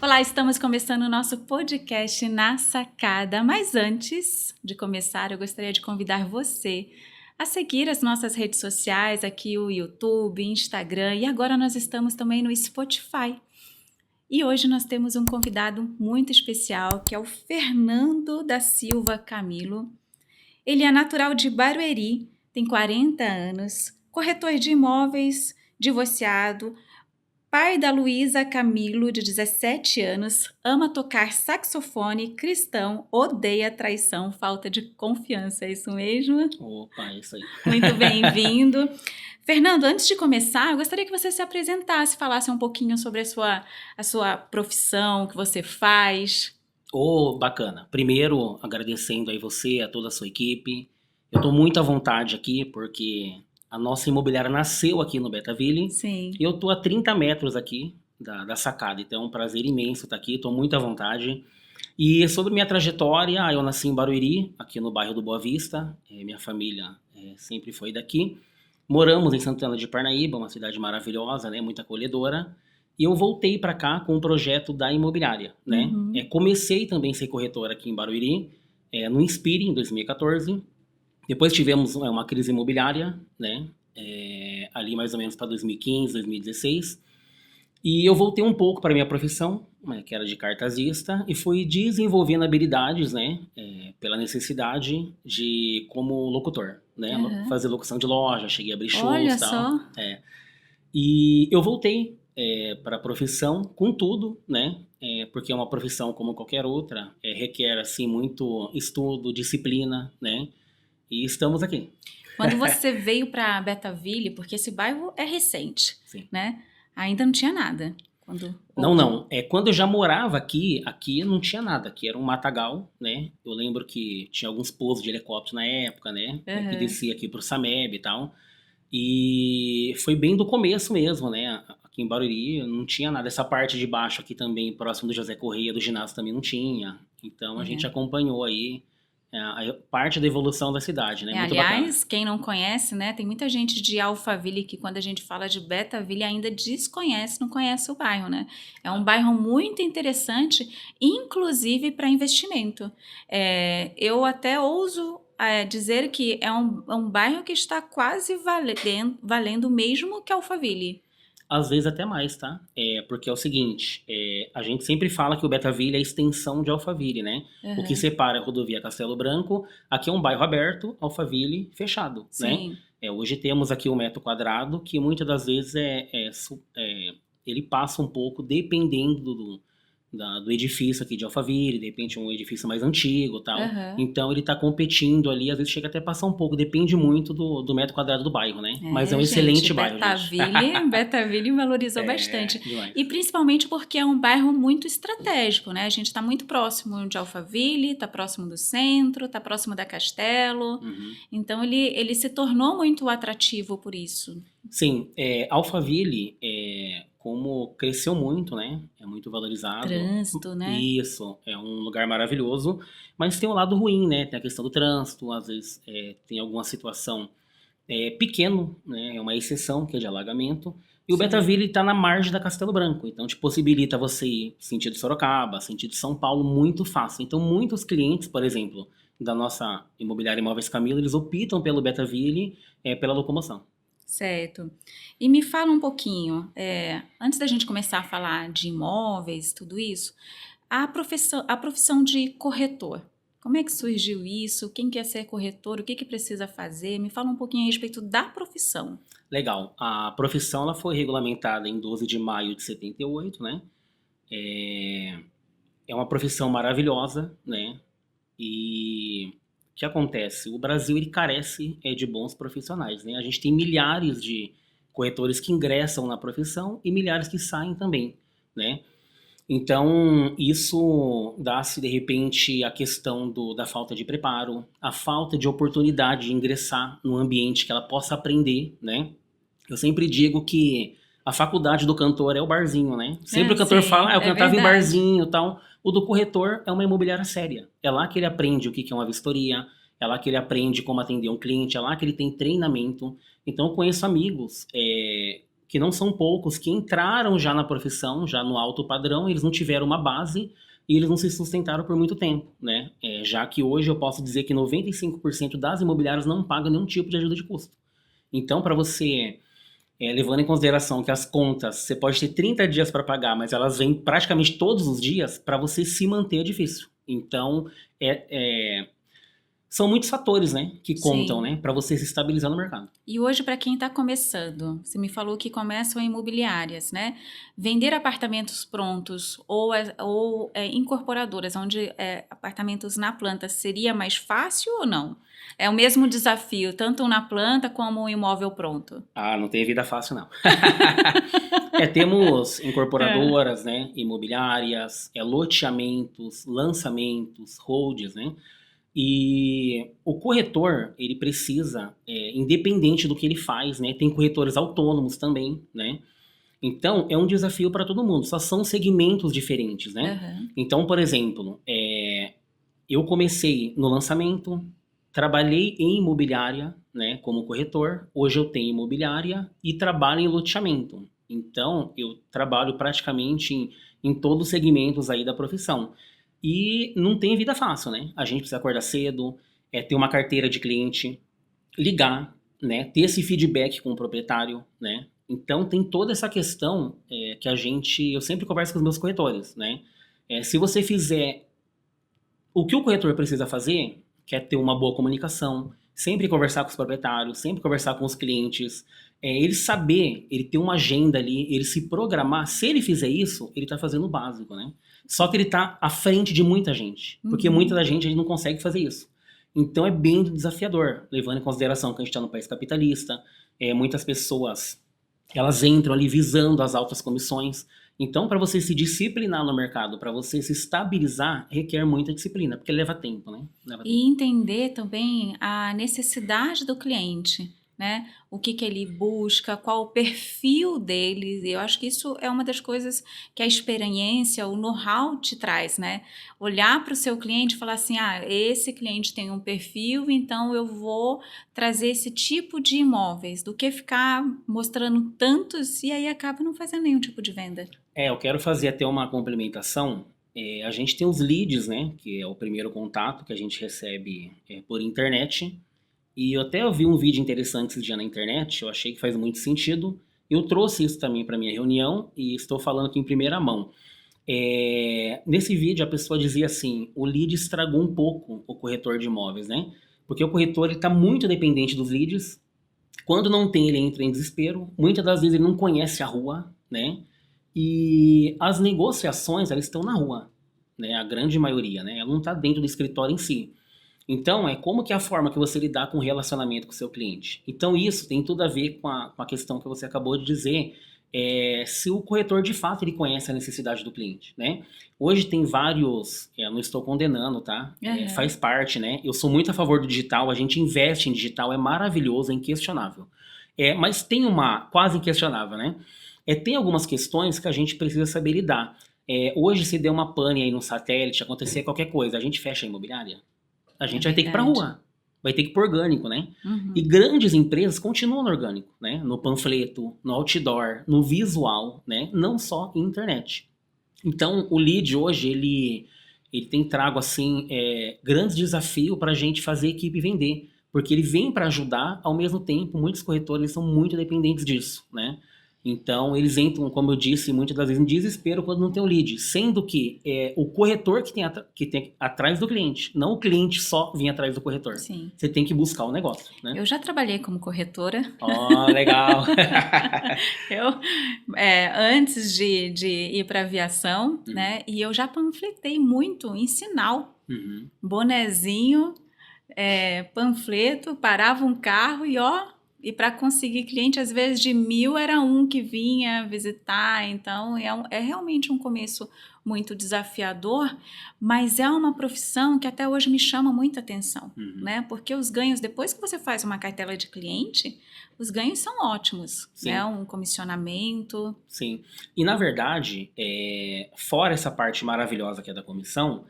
Olá, estamos começando o nosso podcast Na Sacada, mas antes de começar, eu gostaria de convidar você a seguir as nossas redes sociais, aqui o YouTube, Instagram, e agora nós estamos também no Spotify. E hoje nós temos um convidado muito especial, que é o Fernando da Silva Camilo. Ele é natural de Barueri, tem 40 anos, corretor de imóveis, divorciado, pai da Luísa Camilo, de 17 anos, ama tocar saxofone, cristão, odeia traição, falta de confiança, é isso mesmo? Opa, é isso aí. Muito bem-vindo. Fernando, antes de começar, eu gostaria que você se apresentasse, falasse um pouquinho sobre a sua profissão, o que você faz. Bacana. Primeiro, agradecendo aí você, a toda a sua equipe. Eu tô muito à vontade aqui, porque a nossa imobiliária nasceu aqui no Betaville. Sim. E eu tô a 30 metros aqui da sacada, então é um prazer imenso estar aqui, tô muito à vontade. E sobre minha trajetória, eu nasci em Barueri, aqui no bairro do Boa Vista. Minha família sempre foi daqui. Moramos em Santana de Parnaíba, uma cidade maravilhosa, né, muito acolhedora. E eu voltei para cá com o projeto da imobiliária, né? Uhum. Comecei também a ser corretor aqui em Barueri, no Inspire, em 2014. Depois tivemos uma crise imobiliária, né? Ali mais ou menos para 2015, 2016. E eu voltei um pouco para minha profissão, né, que era de cartazista, e fui desenvolvendo habilidades, né, pela necessidade de como locutor, né, Uhum. fazer locução de loja, cheguei a abrir shows Olha e tal. só. E eu voltei para a profissão com tudo, né, porque é uma profissão como qualquer outra, requer assim muito estudo, disciplina, né, e estamos aqui. Quando você veio para Betaville, porque esse bairro é recente, Sim. né? Ainda não tinha nada. Não. Quando eu já morava aqui não tinha nada. Aqui era um matagal, né? Eu lembro que tinha alguns pousos de helicóptero na época, né? Que descia aqui pro Sameb e tal. E foi bem do começo mesmo, né? Aqui em Barueri não tinha nada. Essa parte de baixo aqui também, próximo do José Correia, do ginásio também não tinha. Então a gente acompanhou aí a parte da evolução da cidade, né? Muito aliás, bacana. quem não conhece, né? Tem muita gente de Alphaville que quando a gente fala de Betaville ainda desconhece, não conhece o bairro, né? É um bairro muito interessante, inclusive para investimento. Eu até ouso dizer que é um bairro que está quase valendo mesmo que Alphaville. Às vezes até mais, tá? Porque é o seguinte, a gente sempre fala que o Betaville é a extensão de Alphaville, né? O que separa a rodovia Castelo Branco, aqui é um bairro aberto, Alphaville fechado, Sim. né? Hoje temos aqui um metro quadrado, que muitas das vezes ele passa um pouco dependendo do edifício aqui de Alphaville, de repente um edifício mais antigo e tal. Então ele tá competindo ali, às vezes chega até a passar um pouco, depende muito do metro quadrado do bairro, né? Mas é um excelente bairro, gente. Betaville valorizou bastante. Demais. E principalmente porque é um bairro muito estratégico, né? A gente está muito próximo de Alphaville, está próximo do centro, está próximo da Castelo. Então ele se tornou muito atrativo por isso. Sim, Alphaville, como cresceu muito, né? É muito valorizado. Trânsito, né? Isso, é um lugar maravilhoso, mas tem um lado ruim, né? Tem a questão do trânsito, às vezes tem alguma situação pequeno, né? É uma exceção, que é de alagamento. E o Betaville está na margem da Castelo Branco, então te possibilita você ir sentido Sorocaba, sentido São Paulo, muito fácil. Então muitos clientes, por exemplo, da nossa imobiliária Imóveis Camilo, eles optam pelo Betaville pela locomoção. Certo. E me fala um pouquinho, antes da gente começar a falar de imóveis, tudo isso, a profissão de corretor. Como é que surgiu isso? Quem quer ser corretor? O que precisa fazer? Me fala um pouquinho a respeito da profissão. Legal. A profissão ela foi regulamentada em 12 de maio de 78, né? É uma profissão maravilhosa, né? E o que acontece? O Brasil ele carece de bons profissionais, né? A gente tem milhares de corretores que ingressam na profissão e milhares que saem também, né? Então, isso dá-se, de repente, a questão da falta de preparo, a falta de oportunidade de ingressar num ambiente que ela possa aprender, né? Eu sempre digo que a faculdade do cantor é o barzinho, né? Sempre o cantor fala, eu cantava em barzinho e tal. O do corretor é uma imobiliária séria. É lá que ele aprende o que é uma vistoria, é lá que ele aprende como atender um cliente, é lá que ele tem treinamento. Então, eu conheço amigos que não são poucos, que entraram já na profissão, já no alto padrão, eles não tiveram uma base e eles não se sustentaram por muito tempo, né? Já que hoje eu posso dizer que 95% das imobiliárias não pagam nenhum tipo de ajuda de custo. Então, para você, levando em consideração que as contas, você pode ter 30 dias para pagar, mas elas vêm praticamente todos os dias, para você se manter é difícil. Então, são muitos fatores, né, que contam, Sim. né, para você se estabilizar no mercado. E hoje, para quem está começando, você me falou que começam em imobiliárias, né? Vender apartamentos prontos ou incorporadoras, onde apartamentos na planta, seria mais fácil ou não? É o mesmo desafio, tanto na planta como um imóvel pronto? Ah, não tem vida fácil, não. Temos incorporadoras, né, imobiliárias, loteamentos, lançamentos, holds, né? E o corretor, ele precisa, independente do que ele faz, né? Tem corretores autônomos também, né? Então, é um desafio para todo mundo, só são segmentos diferentes, né? Aham. Então, por exemplo, eu comecei no lançamento, trabalhei em imobiliária, né, como corretor. Hoje eu tenho imobiliária e trabalho em loteamento. Então, eu trabalho praticamente em todos os segmentos aí da profissão. E não tem vida fácil, né? A gente precisa acordar cedo, ter uma carteira de cliente, ligar, né, ter esse feedback com o proprietário, né? Então, tem toda essa questão que eu sempre converso com os meus corretores, né? Se você fizer o que o corretor precisa fazer, que é ter uma boa comunicação, sempre conversar com os proprietários, sempre conversar com os clientes, ele saber, ele ter uma agenda ali, ele se programar. Se ele fizer isso, ele está fazendo o básico, né? Só que ele está à frente de muita gente, porque muita da gente não consegue fazer isso. Então é bem desafiador, levando em consideração que a gente está no país capitalista, muitas pessoas elas entram ali visando as altas comissões. Então, para você se disciplinar no mercado, para você se estabilizar, requer muita disciplina, porque leva tempo, né? Leva tempo. E entender também a necessidade do cliente, né? O que ele busca, qual o perfil dele. Eu acho que isso é uma das coisas que a experiência, o know-how te traz, né? Olhar para o seu cliente e falar assim: ah, esse cliente tem um perfil, então eu vou trazer esse tipo de imóveis, do que ficar mostrando tantos e aí acaba não fazendo nenhum tipo de venda. Eu quero fazer até uma complementação. A gente tem os leads, né? Que é o primeiro contato que a gente recebe por internet. E eu até vi um vídeo interessante esse dia na internet, eu achei que faz muito sentido. Eu trouxe isso também para minha reunião e estou falando aqui em primeira mão. Nesse vídeo a pessoa dizia assim, o lead estragou um pouco o corretor de imóveis, né? Porque o corretor está muito dependente dos leads. Quando não tem, ele entra em desespero. Muitas das vezes ele não conhece a rua, né? E as negociações, elas estão na rua, né? A grande maioria, né? Ela não está dentro do escritório em si. Então, como que é a forma que você lidar com o relacionamento com o seu cliente. Então, isso tem tudo a ver com a questão que você acabou de dizer, se o corretor, de fato, ele conhece a necessidade do cliente, né? Hoje tem vários, eu não estou condenando, tá? Faz parte, né? Eu sou muito a favor do digital, a gente investe em digital, é maravilhoso, é inquestionável. Mas tem uma, quase inquestionável, né? Tem algumas questões que a gente precisa saber lidar. Hoje, se der uma pane aí no satélite, acontecer qualquer coisa, a gente fecha a imobiliária? A gente vai ter que ir para rua, vai ter que ir para orgânico, né? E grandes empresas continuam no orgânico, né? No panfleto, no outdoor, no visual, né? Não só em internet. Então, o lead hoje, ele tem trago, assim, grandes desafios para a gente fazer a equipe vender, porque ele vem para ajudar, ao mesmo tempo, muitos corretores são muito dependentes disso, né? Então, eles entram, como eu disse, muitas das vezes em desespero quando não tem o lead, sendo que é o corretor que tem atrás do cliente, não o cliente só vir atrás do corretor. Sim. Você tem que buscar o negócio, né? Eu já trabalhei como corretora. Legal! Antes de ir para aviação, né? E eu já panfletei muito em sinal. Bonezinho, panfleto, parava um carro e para conseguir cliente, às vezes de 1.000 era um que vinha visitar. Então, é realmente um começo muito desafiador, mas é uma profissão que até hoje me chama muita atenção, né? Porque os ganhos, depois que você faz uma cartela de cliente, os ganhos são ótimos, né? Um comissionamento. Sim. E, na verdade, fora essa parte maravilhosa que é da comissão,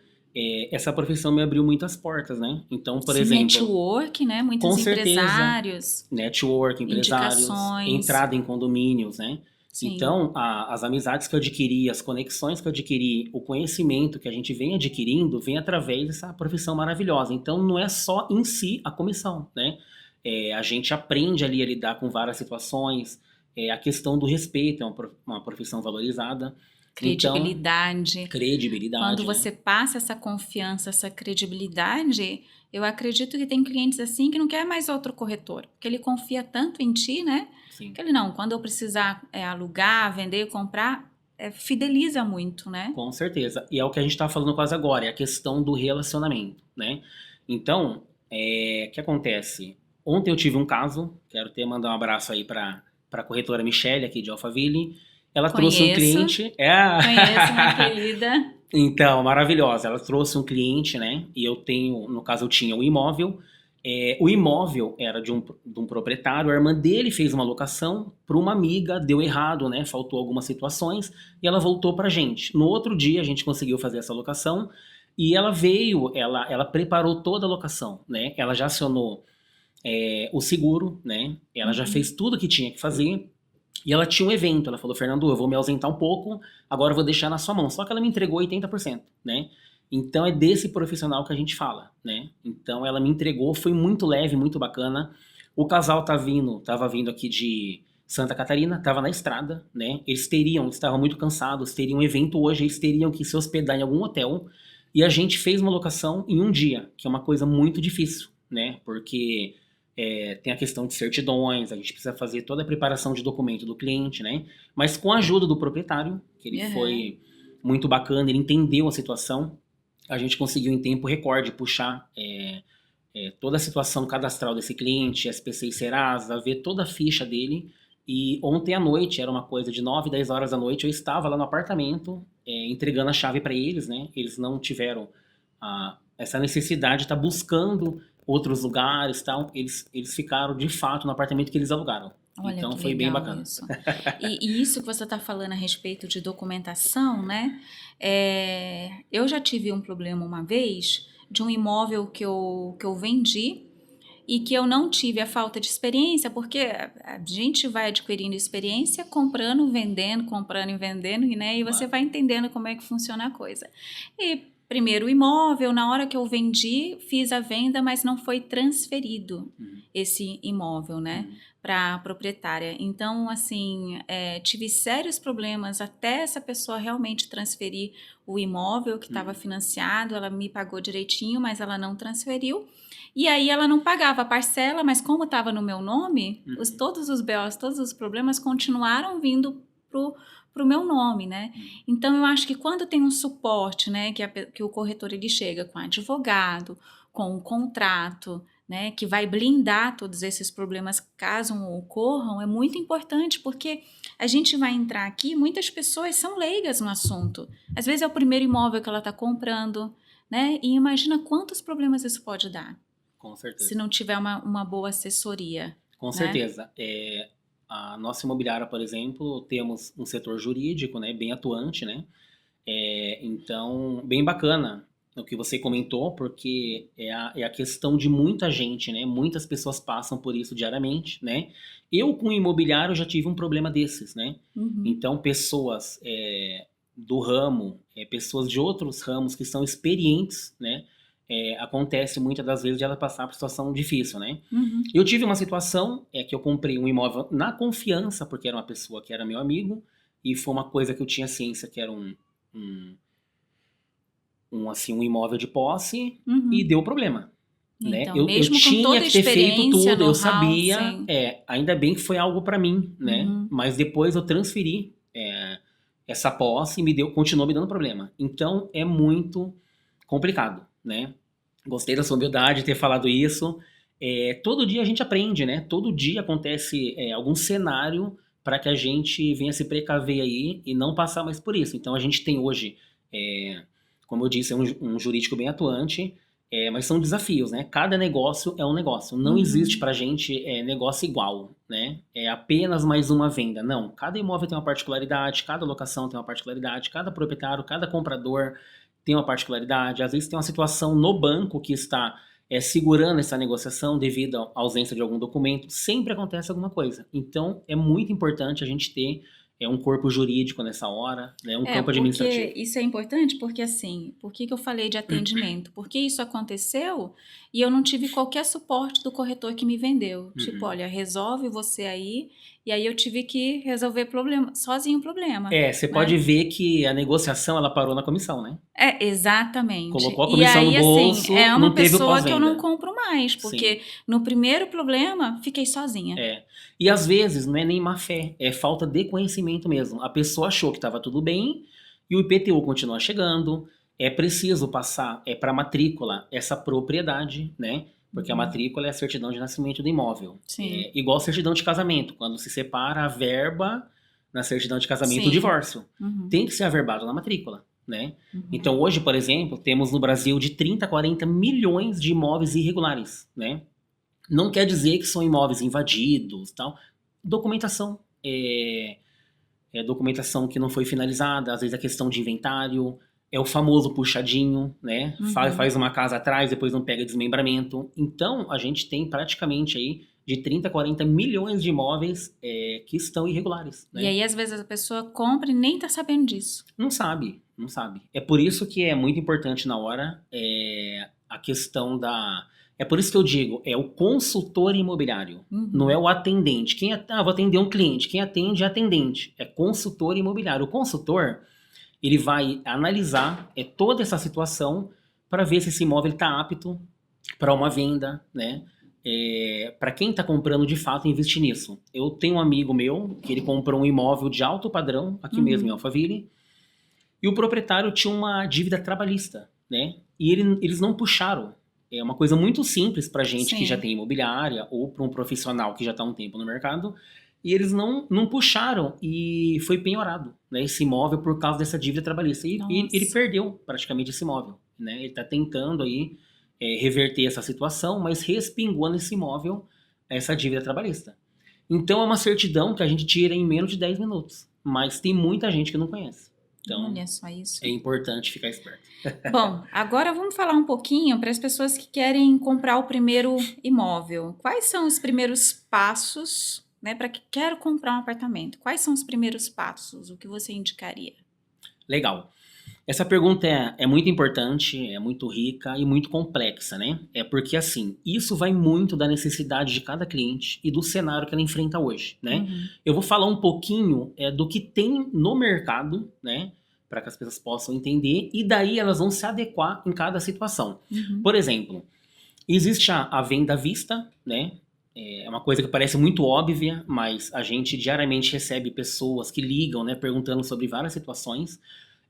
essa profissão me abriu muitas portas, né? Então, por Sim, exemplo, network, né? com Muitos certeza, empresários, network, empresários, indicações. entrada em condomínios, né? Sim, Então, as amizades que eu adquiri, as conexões que eu adquiri, o conhecimento que a gente vem adquirindo, vem através dessa profissão maravilhosa. Então, não é só em si a comissão, né? A gente aprende ali a lidar com várias situações, a questão do respeito é uma profissão valorizada. Então, credibilidade. Quando credibilidade, né? você passa essa confiança, essa credibilidade, eu acredito que tem clientes assim que não quer mais outro corretor, porque ele confia tanto em ti, né? Sim. Que ele não, quando eu precisar alugar, vender, comprar, fideliza muito, né? Com certeza. E é o que a gente está falando quase agora, é a questão do relacionamento, né? Então, o que acontece? Ontem eu tive um caso, quero até mandar um abraço aí para a corretora Michelle, aqui de Alphaville. Ela trouxe um Conheço, cliente. conheço, minha querida. Então, maravilhosa. Ela trouxe um cliente, né? E eu tenho, no caso, eu tinha um imóvel. O imóvel era de um proprietário, a irmã dele fez uma locação para uma amiga, deu errado, né? Faltou algumas situações e ela voltou para a gente. No outro dia a gente conseguiu fazer essa locação e ela veio, ela preparou toda a locação, né? Ela já acionou o seguro, né? Ela já Uhum. fez tudo que tinha que fazer. E ela tinha um evento, ela falou, Fernando, eu vou me ausentar um pouco, agora eu vou deixar na sua mão. Só que ela me entregou 80%, né? Então é desse profissional que a gente fala, né? Então ela me entregou, foi muito leve, muito bacana. O casal tava vindo aqui de Santa Catarina, tava na estrada, né? Estavam muito cansados, teriam um evento hoje, eles teriam que se hospedar em algum hotel. E a gente fez uma locação em um dia, que é uma coisa muito difícil, né? Porque tem a questão de certidões, a gente precisa fazer toda a preparação de documento do cliente, né? Mas com a ajuda do proprietário, que ele Uhum. foi muito bacana, ele entendeu a situação, a gente conseguiu em tempo recorde puxar toda a situação cadastral desse cliente, SPC e Serasa, ver toda a ficha dele. E ontem à noite, era uma coisa de 9, 10 horas da noite, eu estava lá no apartamento entregando a chave para eles, né? Eles não tiveram essa necessidade de estar buscando outros lugares, tal. Eles ficaram de fato no apartamento que eles alugaram. Olha Então que foi bem legal bacana. isso. E isso que você está falando a respeito de documentação, né? Eu já tive um problema uma vez de um imóvel que eu vendi e que eu não tive a falta de experiência, porque a gente vai adquirindo experiência comprando e vendendo, né? E você Claro. vai entendendo como é que funciona a coisa. E primeiro o imóvel, na hora que eu vendi, fiz a venda, mas não foi transferido Uhum. esse imóvel, né? Uhum. Para a proprietária. Então, assim, tive sérios problemas até essa pessoa realmente transferir o imóvel que estava Uhum. financiado. Ela me pagou direitinho, mas ela não transferiu. E aí ela não pagava a parcela, mas como estava no meu nome, Uhum. todos os BOs, todos os problemas continuaram vindo pro meu nome, né? Uhum. Então eu acho que quando tem um suporte, né, que o corretor ele chega com advogado, com um contrato, né, que vai blindar todos esses problemas caso ocorram, é muito importante, porque a gente vai entrar aqui, muitas pessoas são leigas no assunto. Às vezes é o primeiro imóvel que ela está comprando, né? E imagina quantos problemas isso pode dar Com se certeza. não tiver uma boa assessoria, Com né? certeza. A nossa imobiliária, por exemplo, temos um setor jurídico, né, bem atuante, né? Então, bem bacana o que você comentou, porque é a questão de muita gente, né? Muitas pessoas passam por isso diariamente, né? Eu, com imobiliário, já tive um problema desses, né? Uhum. Então, pessoas do ramo, pessoas de outros ramos que são experientes, né? Acontece muitas das vezes de ela passar por situação difícil, né? Uhum. Eu tive uma situação que eu comprei um imóvel na confiança, porque era uma pessoa que era meu amigo, e foi uma coisa que eu tinha ciência que era um, um imóvel de posse, e Uhum. deu problema, né? Então, Eu mesmo com tinha toda a que ter feito experiência, tudo, eu know-how, sabia, sim. ainda bem que foi algo para mim, né? Uhum. Mas depois eu transferi essa posse e continuou me dando problema. Então é muito complicado, né? Gostei da sua humildade de ter falado isso. Todo dia a gente aprende, né? Todo dia acontece algum cenário para que a gente venha se precaver aí e não passar mais por isso. Então a gente tem hoje, como eu disse, um jurídico bem atuante, mas são desafios, né? Cada negócio é um negócio. Não existe Uhum. para a gente negócio igual, né? É apenas mais uma venda. Não. Cada imóvel tem uma particularidade, cada locação tem uma particularidade, cada proprietário, cada comprador tem uma particularidade, às vezes tem uma situação no banco que está segurando essa negociação devido à ausência de algum documento, sempre acontece alguma coisa. Então, é muito importante a gente ter um corpo jurídico nessa hora, né, um campo administrativo. Porque isso é importante porque, assim, por que eu falei de atendimento? Porque isso aconteceu e eu não tive qualquer suporte do corretor que me vendeu. Tipo, olha, resolve você aí, e aí eu tive que resolver sozinho o problema. Você pode ver que a negociação, ela parou na comissão, né? Exatamente. Colocou a comissão no bolso, assim, é uma não teve o pessoa que eu não pós-venda. compro mais, porque Sim. no primeiro problema, fiquei sozinha. E às vezes não é nem má fé, é falta de conhecimento mesmo. A pessoa achou que estava tudo bem e o IPTU continua chegando. É preciso passar para a matrícula essa propriedade, né? Porque a matrícula é a certidão de nascimento do imóvel. Sim. Igual a certidão de casamento. Quando se separa a verba na certidão de casamento, Sim. o divórcio. Tem que ser averbado na matrícula, né? Então hoje, por exemplo, temos no Brasil de 30 a 40 milhões de imóveis irregulares, né? Não quer dizer que são imóveis invadidos, tal. Documentação documentação que não foi finalizada, às vezes a questão de inventário, é o famoso puxadinho, né? Faz uma casa atrás, depois não pega desmembramento. Então, a gente tem praticamente aí de 30 a 40 milhões de imóveis que estão irregulares. Né? E aí, às vezes, a pessoa compra e nem tá sabendo disso. Não sabe. É por isso que é muito importante na hora a questão da... É por isso que eu digo, é o consultor imobiliário, não é o atendente. Vou atender um cliente, quem atende é atendente, é consultor imobiliário. O consultor, ele vai analisar toda essa situação para ver se esse imóvel está apto para uma venda, né? Para quem está comprando de fato investir nisso. Eu tenho um amigo meu que ele comprou um imóvel de alto padrão, aqui mesmo em Alphaville, e o proprietário tinha uma dívida trabalhista, né? E eles não puxaram. É uma coisa muito simples para gente que já tem imobiliária ou para um profissional que já está há um tempo no mercado. E eles não puxaram e foi penhorado, né, esse imóvel por causa dessa dívida trabalhista. E ele perdeu praticamente esse imóvel. Né? Ele está tentando aí reverter essa situação, mas respingou nesse imóvel essa dívida trabalhista. Então é uma certidão que a gente tira em menos de 10 minutos. Mas tem muita gente que não conhece. Então, olha só isso. É importante ficar esperto. Bom, agora vamos falar um pouquinho para as pessoas que querem comprar o primeiro imóvel. Quais são os primeiros passos, né, para que quero comprar um apartamento? Quais são os primeiros passos? O que você indicaria? Legal. Essa pergunta é muito importante, é muito rica e muito complexa, né? É porque, assim, isso vai muito da necessidade de cada cliente e do cenário que ela enfrenta hoje, né? Eu vou falar um pouquinho do que tem no mercado, né? Para que as pessoas possam entender e daí elas vão se adequar em cada situação. Por exemplo, existe a venda à vista, né? É uma coisa que parece muito óbvia, mas a gente diariamente recebe pessoas que ligam, né? Perguntando sobre várias situações.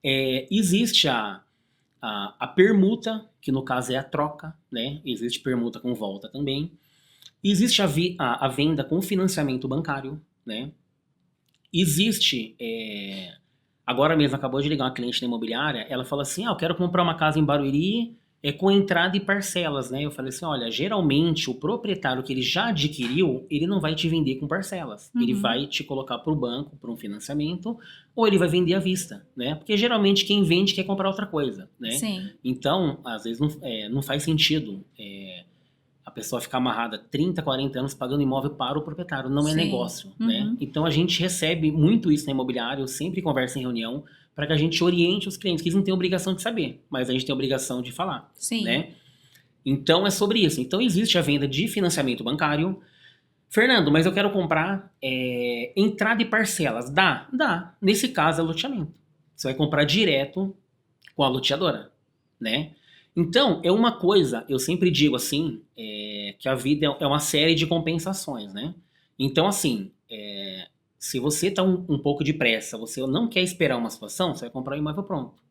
Existe a permuta, que no caso é a troca, né? Existe permuta com volta também. Existe a venda com financiamento bancário, né? Existe... Agora mesmo acabou de ligar uma cliente na imobiliária, ela falou assim, eu quero comprar uma casa em Barueri com entrada e parcelas, né? Eu falei assim, olha, geralmente o proprietário que ele já adquiriu, ele não vai te vender com parcelas. Ele vai te colocar para o banco, para um financiamento, ou ele vai vender à vista, né? Porque geralmente quem vende quer comprar outra coisa, né? Sim. Então, às vezes não faz sentido a pessoa ficar amarrada 30, 40 anos pagando imóvel para o proprietário. Não é negócio, né? Então a gente recebe muito isso na imobiliária, eu sempre converso em reunião para que a gente oriente os clientes, que eles não têm obrigação de saber, mas a gente tem obrigação de falar. Sim. Né? Então é sobre isso. Então existe a venda de financiamento bancário. Fernando, mas eu quero comprar entrada e parcelas. Dá. Nesse caso é loteamento. Você vai comprar direto com a loteadora, né? Então, é uma coisa, eu sempre digo assim, que a vida é uma série de compensações, né? Então, assim, se você tá um pouco de pressa, você não quer esperar uma situação, você vai comprar um imóvel pronto.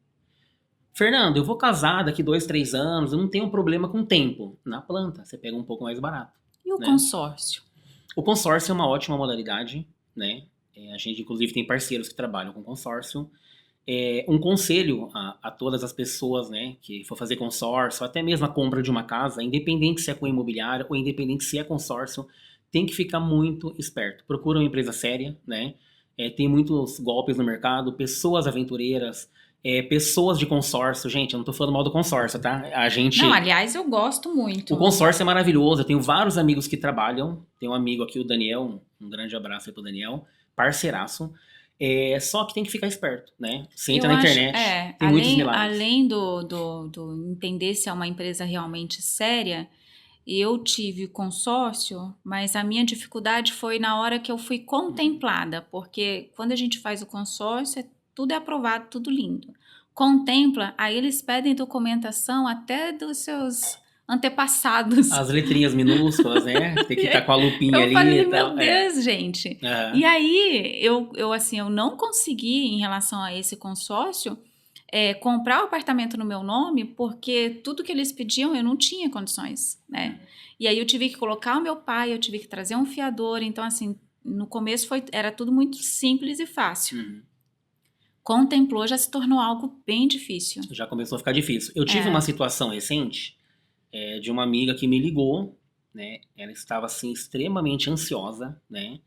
Fernando, eu vou casar daqui 2, 3 anos, eu não tenho problema com tempo. Na planta, você pega um pouco mais barato. E o consórcio? O consórcio é uma ótima modalidade, né? A gente, inclusive, tem parceiros que trabalham com consórcio. Um conselho a todas as pessoas, né, que for fazer consórcio, até mesmo a compra de uma casa, independente se é com imobiliária ou independente se é consórcio, tem que ficar muito esperto. Procura uma empresa séria, né? Tem muitos golpes no mercado, pessoas aventureiras, Pessoas de consórcio, gente, eu não tô falando mal do consórcio, tá? A gente... Não, aliás, eu gosto muito. O consórcio é maravilhoso, eu tenho vários amigos que trabalham, tem um amigo aqui, o Daniel, um grande abraço aí pro Daniel, parceiraço, só que tem que ficar esperto, né? Você entra Eu na acho, internet, tem muitos milagres. além do entender se é uma empresa realmente séria, eu tive consórcio, mas a minha dificuldade foi na hora que eu fui contemplada, porque quando a gente faz o consórcio, tudo é aprovado, tudo lindo. Contempla, aí eles pedem documentação até dos seus antepassados. As letrinhas minúsculas, né? Tem que estar com a lupinha Eu ali falei, e tal. meu Deus, gente. E aí, assim, eu não consegui, em relação a esse consórcio, comprar o apartamento no meu nome, porque tudo que eles pediam eu não tinha condições, né? E aí eu tive que colocar o meu pai, eu tive que trazer um fiador, então assim, no começo era tudo muito simples e fácil. Contemplou, já se tornou algo bem difícil. Já começou a ficar difícil. Eu tive uma situação recente de uma amiga que me ligou, né? Ela estava assim extremamente ansiosa, né?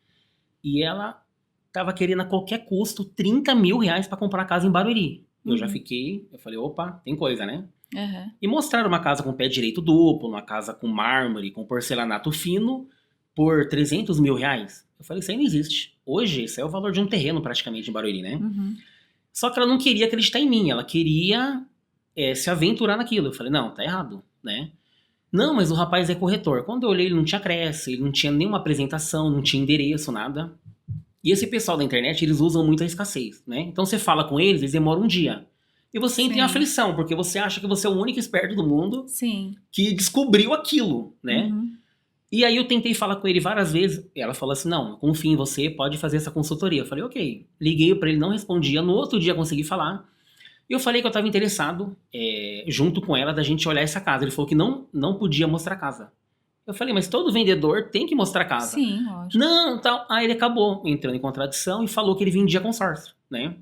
E ela estava querendo a qualquer custo 30 mil reais para comprar a casa em Barueri. Eu já fiquei, eu falei, opa, tem coisa, né? E mostraram uma casa com pé direito duplo, uma casa com mármore, com porcelanato fino, por 300 mil reais. Eu falei, isso aí não existe. Hoje, isso é o valor de um terreno praticamente em Barueri, né? Só que ela não queria acreditar em mim, ela queria se aventurar naquilo. Eu falei, não, tá errado, né? Não, mas o rapaz é corretor. Quando eu olhei, ele não tinha Cresce, ele não tinha nenhuma apresentação, não tinha endereço, nada. E esse pessoal da internet, eles usam muito a escassez, né? Então você fala com eles, eles demoram um dia. E você entra em aflição, porque você acha que você é o único esperto do mundo que descobriu aquilo, né? E aí eu tentei falar com ele várias vezes, e ela falou assim, não, confio em você, pode fazer essa consultoria. Eu falei, ok. Liguei pra ele, não respondia, no outro dia consegui falar. E eu falei que eu tava interessado, junto com ela, da gente olhar essa casa. Ele falou que não podia mostrar a casa. Eu falei, mas todo vendedor tem que mostrar a casa. Sim, lógico. Não, tal. Aí ele acabou entrando em contradição e falou que ele vendia consórcio, né?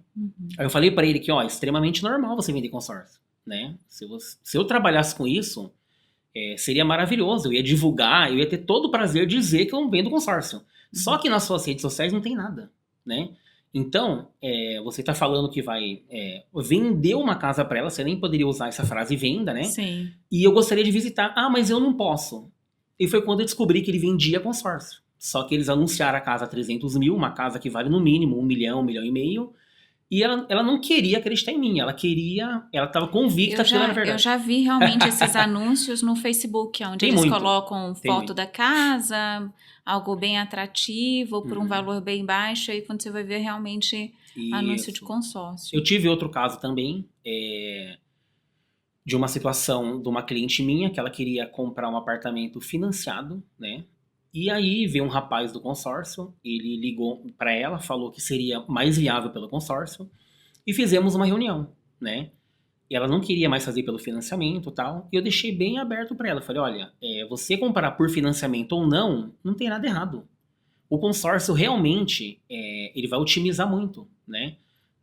Aí eu falei pra ele que, ó, é extremamente normal você vender consórcio, né? Se eu trabalhasse com isso, seria maravilhoso. Eu ia divulgar, eu ia ter todo o prazer de dizer que eu vendo consórcio. Só que nas suas redes sociais não tem nada, né? Então, você tá falando que vai vender uma casa pra ela, você nem poderia usar essa frase venda, né? Sim. E eu gostaria de visitar. Ah, mas eu não posso. E foi quando eu descobri que ele vendia consórcio. Só que eles anunciaram a casa a 300 mil, uma casa que vale no mínimo 1 milhão, 1 milhão e meio. E ela não queria acreditar em mim, ela estava convicta que era verdade. Eu já vi realmente esses anúncios no Facebook, onde Tem eles muito. colocam Tem foto muito. da casa, algo bem atrativo, por um valor bem baixo, aí quando você vai ver realmente anúncio de Isso. consórcio. Eu tive outro caso também, de uma situação de uma cliente minha, que ela queria comprar um apartamento financiado, né? E aí veio um rapaz do consórcio, ele ligou para ela, falou que seria mais viável pelo consórcio, e fizemos uma reunião, né? E ela não queria mais fazer pelo financiamento e tal, e eu deixei bem aberto para ela. Falei, olha, você comprar por financiamento ou não, não tem nada errado. O consórcio realmente, ele vai otimizar muito, né?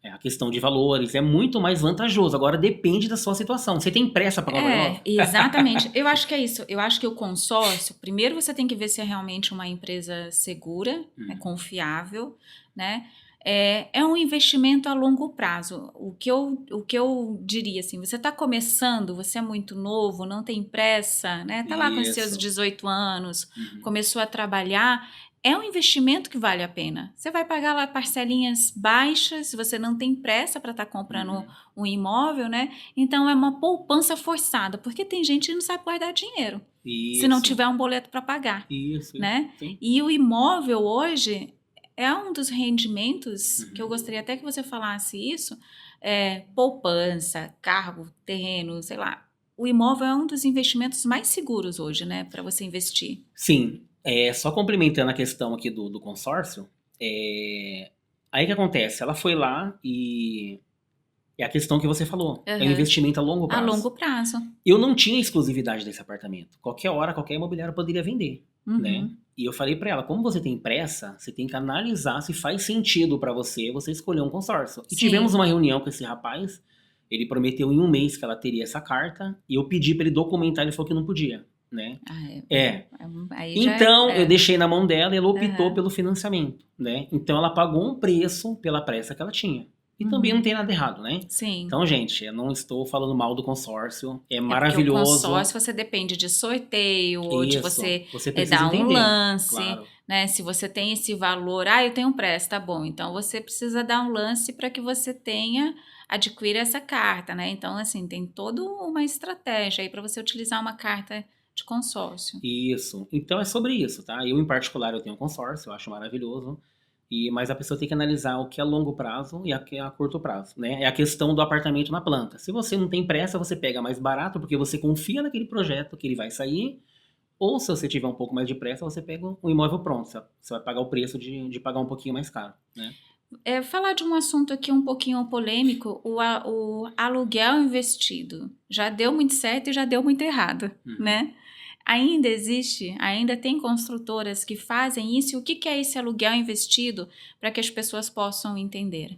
A questão de valores é muito mais vantajoso. Agora depende da sua situação. Você tem pressa para comprar imóvel? Exatamente. Eu acho que é isso. Eu acho que o consórcio, primeiro você tem que ver se é realmente uma empresa segura, confiável, né? É um investimento a longo prazo. O que eu diria assim, você está começando, você é muito novo, não tem pressa, né? Tá lá com os seus 18 anos, começou a trabalhar, é um investimento que vale a pena. Você vai pagar lá parcelinhas baixas, se você não tem pressa para estar comprando um imóvel, né? Então é uma poupança forçada, porque tem gente que não sabe guardar dinheiro. Isso. Se não tiver um boleto para pagar. Isso. Né? Sim. E o imóvel hoje é um dos rendimentos que eu gostaria até que você falasse isso, poupança, carro, terreno, sei lá. O imóvel é um dos investimentos mais seguros hoje, né, para você investir. Sim. Só complementando a questão aqui do consórcio, aí que acontece? Ela foi lá e é a questão que você falou. É um investimento a longo prazo. A longo prazo. Eu não tinha exclusividade desse apartamento. Qualquer hora, qualquer imobiliário poderia vender, né? E eu falei pra ela, como você tem pressa, você tem que analisar se faz sentido pra você escolher um consórcio. E tivemos uma reunião com esse rapaz, ele prometeu em um mês que ela teria essa carta, e eu pedi pra ele documentar, ele falou que não podia, né? Então, eu deixei na mão dela e ela optou pelo financiamento, né? Então, ela pagou um preço pela pressa que ela tinha, E também não tem nada errado, né? Sim. Então, gente, eu não estou falando mal do consórcio, é É porque o maravilhoso. consórcio você depende de sorteio ou de Isso, você você precisa dar um entender, lance, claro. né? Se você tem esse valor, eu tenho um preço, tá bom. Então você precisa dar um lance para que você adquira essa carta, né? Então, assim, tem toda uma estratégia aí para você utilizar uma carta de consórcio. Isso. Então é sobre isso, tá? Eu, em particular, eu tenho um consórcio, eu acho maravilhoso. Mas a pessoa tem que analisar o que é a longo prazo e o que é a curto prazo, né? É a questão do apartamento na planta. Se você não tem pressa, você pega mais barato porque você confia naquele projeto que ele vai sair. Ou se você tiver um pouco mais de pressa, você pega um imóvel pronto. Você vai pagar o preço de pagar um pouquinho mais caro, né? Falar de um assunto aqui um pouquinho polêmico, o aluguel investido. Já deu muito certo e já deu muito errado, né? Ainda tem construtoras que fazem isso. E o que é esse aluguel investido para que as pessoas possam entender?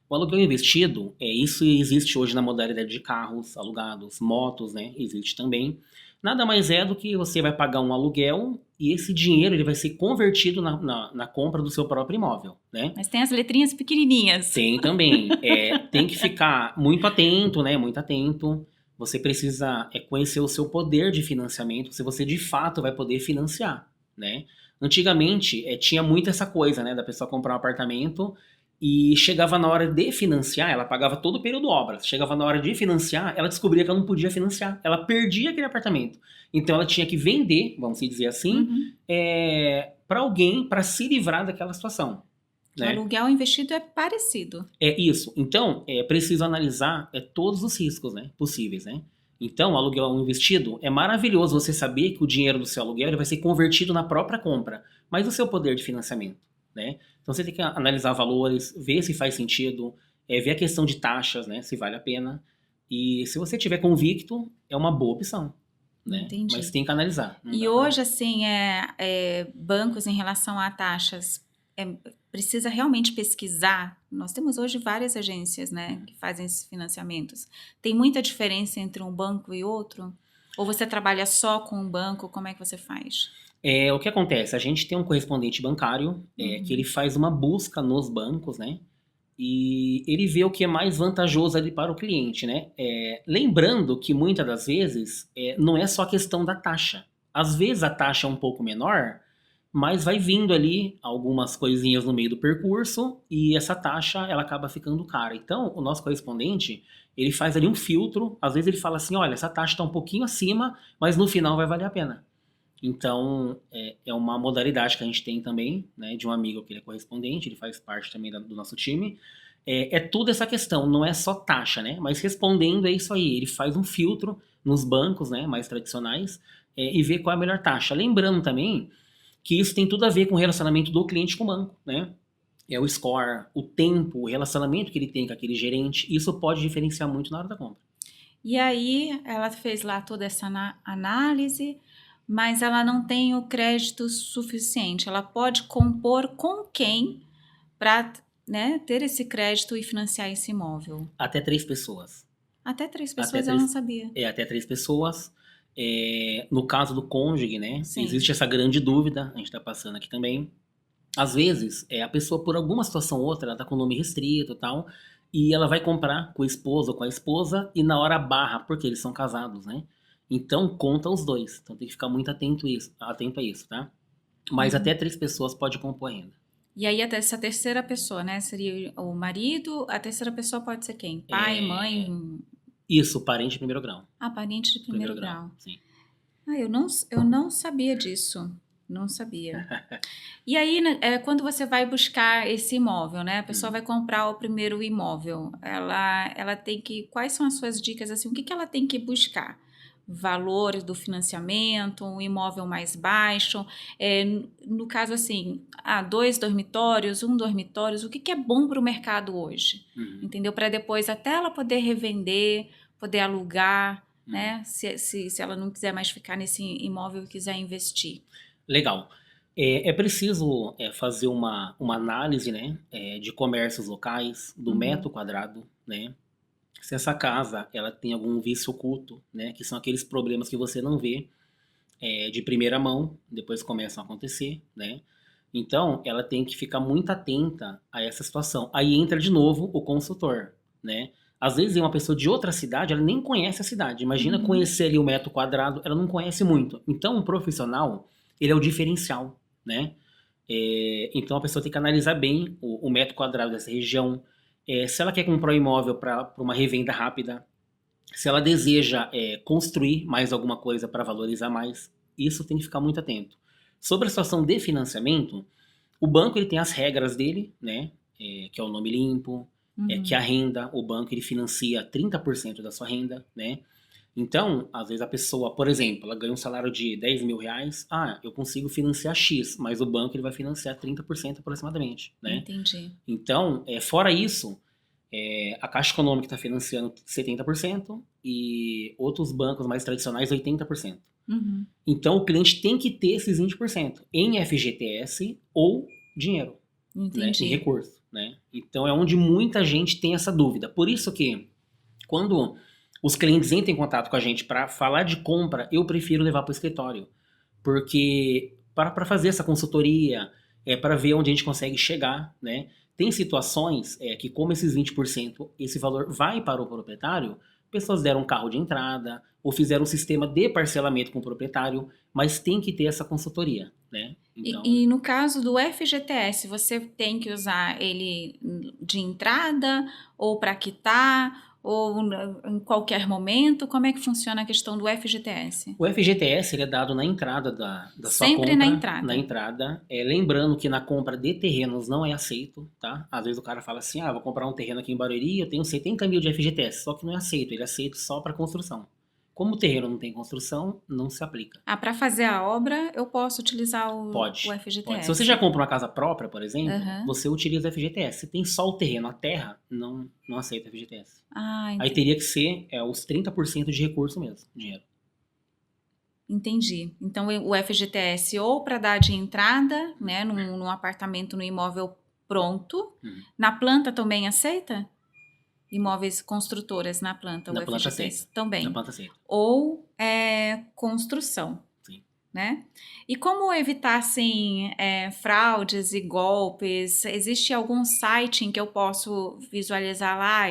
O aluguel investido, isso existe hoje na modalidade de carros alugados, motos, né? Existe também. Nada mais é do que você vai pagar um aluguel e esse dinheiro ele vai ser convertido na compra do seu próprio imóvel, né? Mas tem as letrinhas pequenininhas. Tem também. Tem que ficar muito atento, né? Muito atento. Você precisa conhecer o seu poder de financiamento, se você de fato vai poder financiar, né? Antigamente, tinha muito essa coisa, né? Da pessoa comprar um apartamento e chegava na hora de financiar, ela pagava todo o período obras. Chegava na hora de financiar, ela descobria que ela não podia financiar. Ela perdia aquele apartamento. Então ela tinha que vender, vamos dizer assim, para alguém para se livrar daquela situação. O aluguel investido é parecido. É isso. Então, é preciso analisar todos os riscos, né, possíveis, né? Então, o aluguel investido é maravilhoso você saber que o dinheiro do seu aluguel ele vai ser convertido na própria compra, mas o seu poder de financiamento, né? Então, você tem que analisar valores, ver se faz sentido, ver a questão de taxas, né, se vale a pena. E se você tiver convicto, é uma boa opção, né? Entendi. Mas tem que analisar. E hoje, assim, bancos em relação a taxas, precisa realmente pesquisar. Nós temos hoje várias agências, né, que fazem esses financiamentos. Tem muita diferença entre um banco e outro? Ou você trabalha só com um banco? Como é que você faz? O que acontece? A gente tem um correspondente bancário que ele faz uma busca nos bancos, né? E ele vê o que é mais vantajoso ali para o cliente, né? Lembrando que muitas das vezes não é só a questão da taxa. Às vezes a taxa é um pouco menor, mas vai vindo ali algumas coisinhas no meio do percurso e essa taxa ela acaba ficando cara. Então, o nosso correspondente, ele faz ali um filtro, às vezes ele fala assim, olha, essa taxa está um pouquinho acima, mas no final vai valer a pena. Então, é uma modalidade que a gente tem também, né, de um amigo que ele é correspondente, ele faz parte também do nosso time. Tudo essa questão, não é só taxa, né? Mas respondendo é isso aí, ele faz um filtro nos bancos, né, mais tradicionais, e vê qual é a melhor taxa. Lembrando também que isso tem tudo a ver com o relacionamento do cliente com o banco, né? O score, o tempo, o relacionamento que ele tem com aquele gerente, isso pode diferenciar muito na hora da compra. E aí, ela fez lá toda essa análise, mas ela não tem o crédito suficiente. Ela pode compor com quem para, né, ter esse crédito e financiar esse imóvel? Até 3 pessoas. Até 3 pessoas eu não sabia. Até 3 pessoas. No caso do cônjuge, né? Sim. Existe essa grande dúvida, a gente está passando aqui também. Às vezes, a pessoa, por alguma situação ou outra, ela tá com o nome restrito e tal, e ela vai comprar com o esposo ou com a esposa, e na hora barra, porque eles são casados, né? Então, conta os dois. Então, tem que ficar muito atento a isso, tá? Mas até 3 pessoas pode compor ainda. E aí, essa terceira pessoa, né? Seria o marido, a terceira pessoa pode ser quem? Pai, mãe? Isso, parente de primeiro grau. Parente de primeiro grau. Sim. Eu não sabia disso. Não sabia. E aí, quando você vai buscar esse imóvel, né? A pessoa vai comprar o primeiro imóvel. Ela tem que... Quais são as suas dicas, assim? O que ela tem que buscar? Valor do financiamento, um imóvel mais baixo. No caso, assim, 2 dormitórios, 1 dormitório. O que é bom para o mercado hoje? Entendeu? Para depois até ela poder revender, poder alugar, né? Se ela não quiser mais ficar nesse imóvel e quiser investir. Legal. É preciso fazer uma análise, né, de comércios locais, do metro quadrado, né? Se essa casa ela tem algum vício oculto, né, que são aqueles problemas que você não vê de primeira mão, depois começam a acontecer, né? Então, ela tem que ficar muito atenta a essa situação. Aí entra de novo o consultor, né? Às vezes, uma pessoa de outra cidade, ela nem conhece a cidade. Imagina Uhum. conhecer ali o metro quadrado, ela não conhece muito. Então, um profissional, ele é o diferencial, né? Então, a pessoa tem que analisar bem o metro quadrado dessa região. Se ela quer comprar um imóvel para uma revenda rápida, se ela deseja construir mais alguma coisa para valorizar mais, isso tem que ficar muito atento. Sobre a situação de financiamento, o banco ele tem as regras dele, né? Que é o nome limpo, que a Uhum. renda, o banco ele financia 30% da sua renda, né? Então, às vezes a pessoa, por exemplo, ela ganha um salário de 10 mil reais, eu consigo financiar X, mas o banco ele vai financiar 30% aproximadamente, né? Entendi. Então, fora isso, a Caixa Econômica está financiando 70% e outros bancos mais tradicionais 80%. Uhum. Então, o cliente tem que ter esses 20% em FGTS ou dinheiro, né, em Entendi. recurso, né? Então, é onde muita gente tem essa dúvida. Por isso que, quando os clientes entram em contato com a gente para falar de compra, eu prefiro levar para o escritório. Porque para fazer essa consultoria, para ver onde a gente consegue chegar, né? Tem situações que, como esses 20%, esse valor vai para o proprietário, pessoas deram um carro de entrada ou fizeram um sistema de parcelamento com o proprietário, mas tem que ter essa consultoria, né? Então, E no caso do FGTS, você tem que usar ele de entrada ou para quitar ou em qualquer momento? Como é que funciona a questão do FGTS? o FGTS ele é dado na entrada da sua Sempre na compra, na entrada. entrada. Lembrando que na compra de terrenos não é aceito, tá? Às vezes o cara fala assim, vou comprar um terreno aqui em Barueri, eu tenho 70 mil de FGTS, só que não é aceito, ele é aceito só para construção. Como o terreno não tem construção, não se aplica. Para fazer a obra, eu posso utilizar o Pode, pode. Se você já FGTS. compra uma casa própria, por exemplo, Aham. você utiliza o FGTS. Se tem só o terreno, a terra, não aceita FGTS. Ah, Aí teria que ser os 30% de recurso mesmo, dinheiro. entendi. Então, o FGTS ou para dar de entrada, né, num apartamento, no imóvel pronto. Uhum. Na planta também aceita? Imóveis construtoras na planta, o Na planta aceita. FGTS Na também. planta aceita. Ou construção, Sim. né? E como evitar, assim, fraudes e golpes? Existe algum site em que eu posso visualizar lá?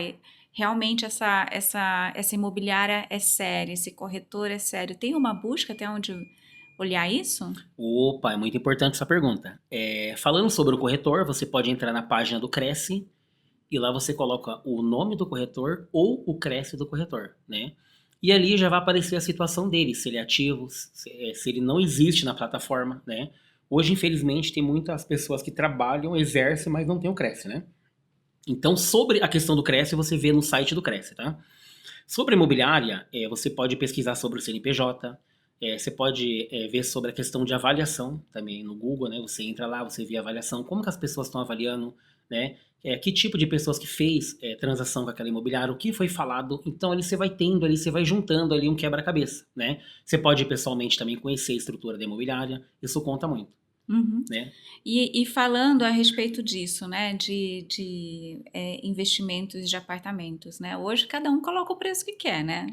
Realmente essa imobiliária é séria, esse corretor é sério. Tem uma busca até onde olhar isso? Opa, é muito importante essa pergunta. Falando sobre o corretor, você pode entrar na página do Cresce e lá você coloca o nome do corretor ou o Cresce do corretor, né? E ali já vai aparecer a situação dele, se ele é ativo, se ele não existe na plataforma, né? Hoje, infelizmente, tem muitas pessoas que trabalham, exercem, mas não tem o Cresce, né? Então, sobre a questão do Cresce, você vê no site do Cresce, tá? Sobre a imobiliária, você pode pesquisar sobre o CNPJ, você pode ver sobre a questão de avaliação também no Google, né? Você entra lá, você vê a avaliação, como que as pessoas estão avaliando, né? Que tipo de pessoas que fez transação com aquela imobiliária, o que foi falado. Então ali você vai tendo, ali você vai juntando ali um quebra-cabeça, né? Você pode ir pessoalmente também conhecer a estrutura da imobiliária, isso conta muito, Uhum. né? E falando a respeito disso, né, de investimentos de apartamentos, né? Hoje cada um coloca o preço que quer, né?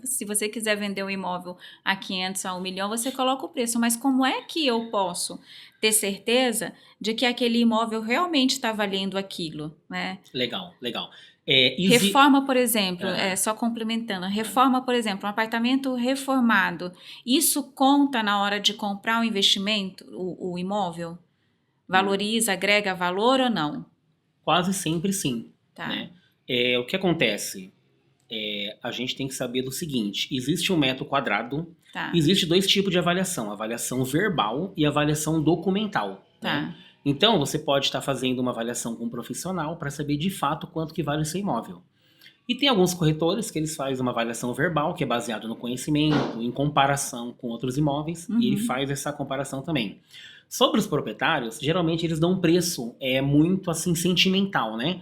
Se você quiser vender um imóvel a 500, a 1 milhão, você coloca o preço. Mas como é que eu posso ter certeza de que aquele imóvel realmente está valendo aquilo, né? Legal, legal. Reforma, por exemplo, Aham. só complementando, reforma, por exemplo, um apartamento reformado, isso conta na hora de comprar o investimento, o imóvel? Valoriza, agrega valor ou não? Quase sempre sim, Tá, né? O que acontece? A gente tem que saber do seguinte: existe um metro quadrado, tá, existe dois tipos de avaliação, avaliação verbal e avaliação documental, né? tá. Então você pode estar fazendo uma avaliação com um profissional para saber de fato quanto que vale o seu imóvel. E tem alguns corretores que eles fazem uma avaliação verbal, que é baseado no conhecimento, em comparação com outros imóveis, e ele Uhum. faz essa comparação também. Sobre os proprietários, geralmente eles dão um preço muito assim sentimental, né?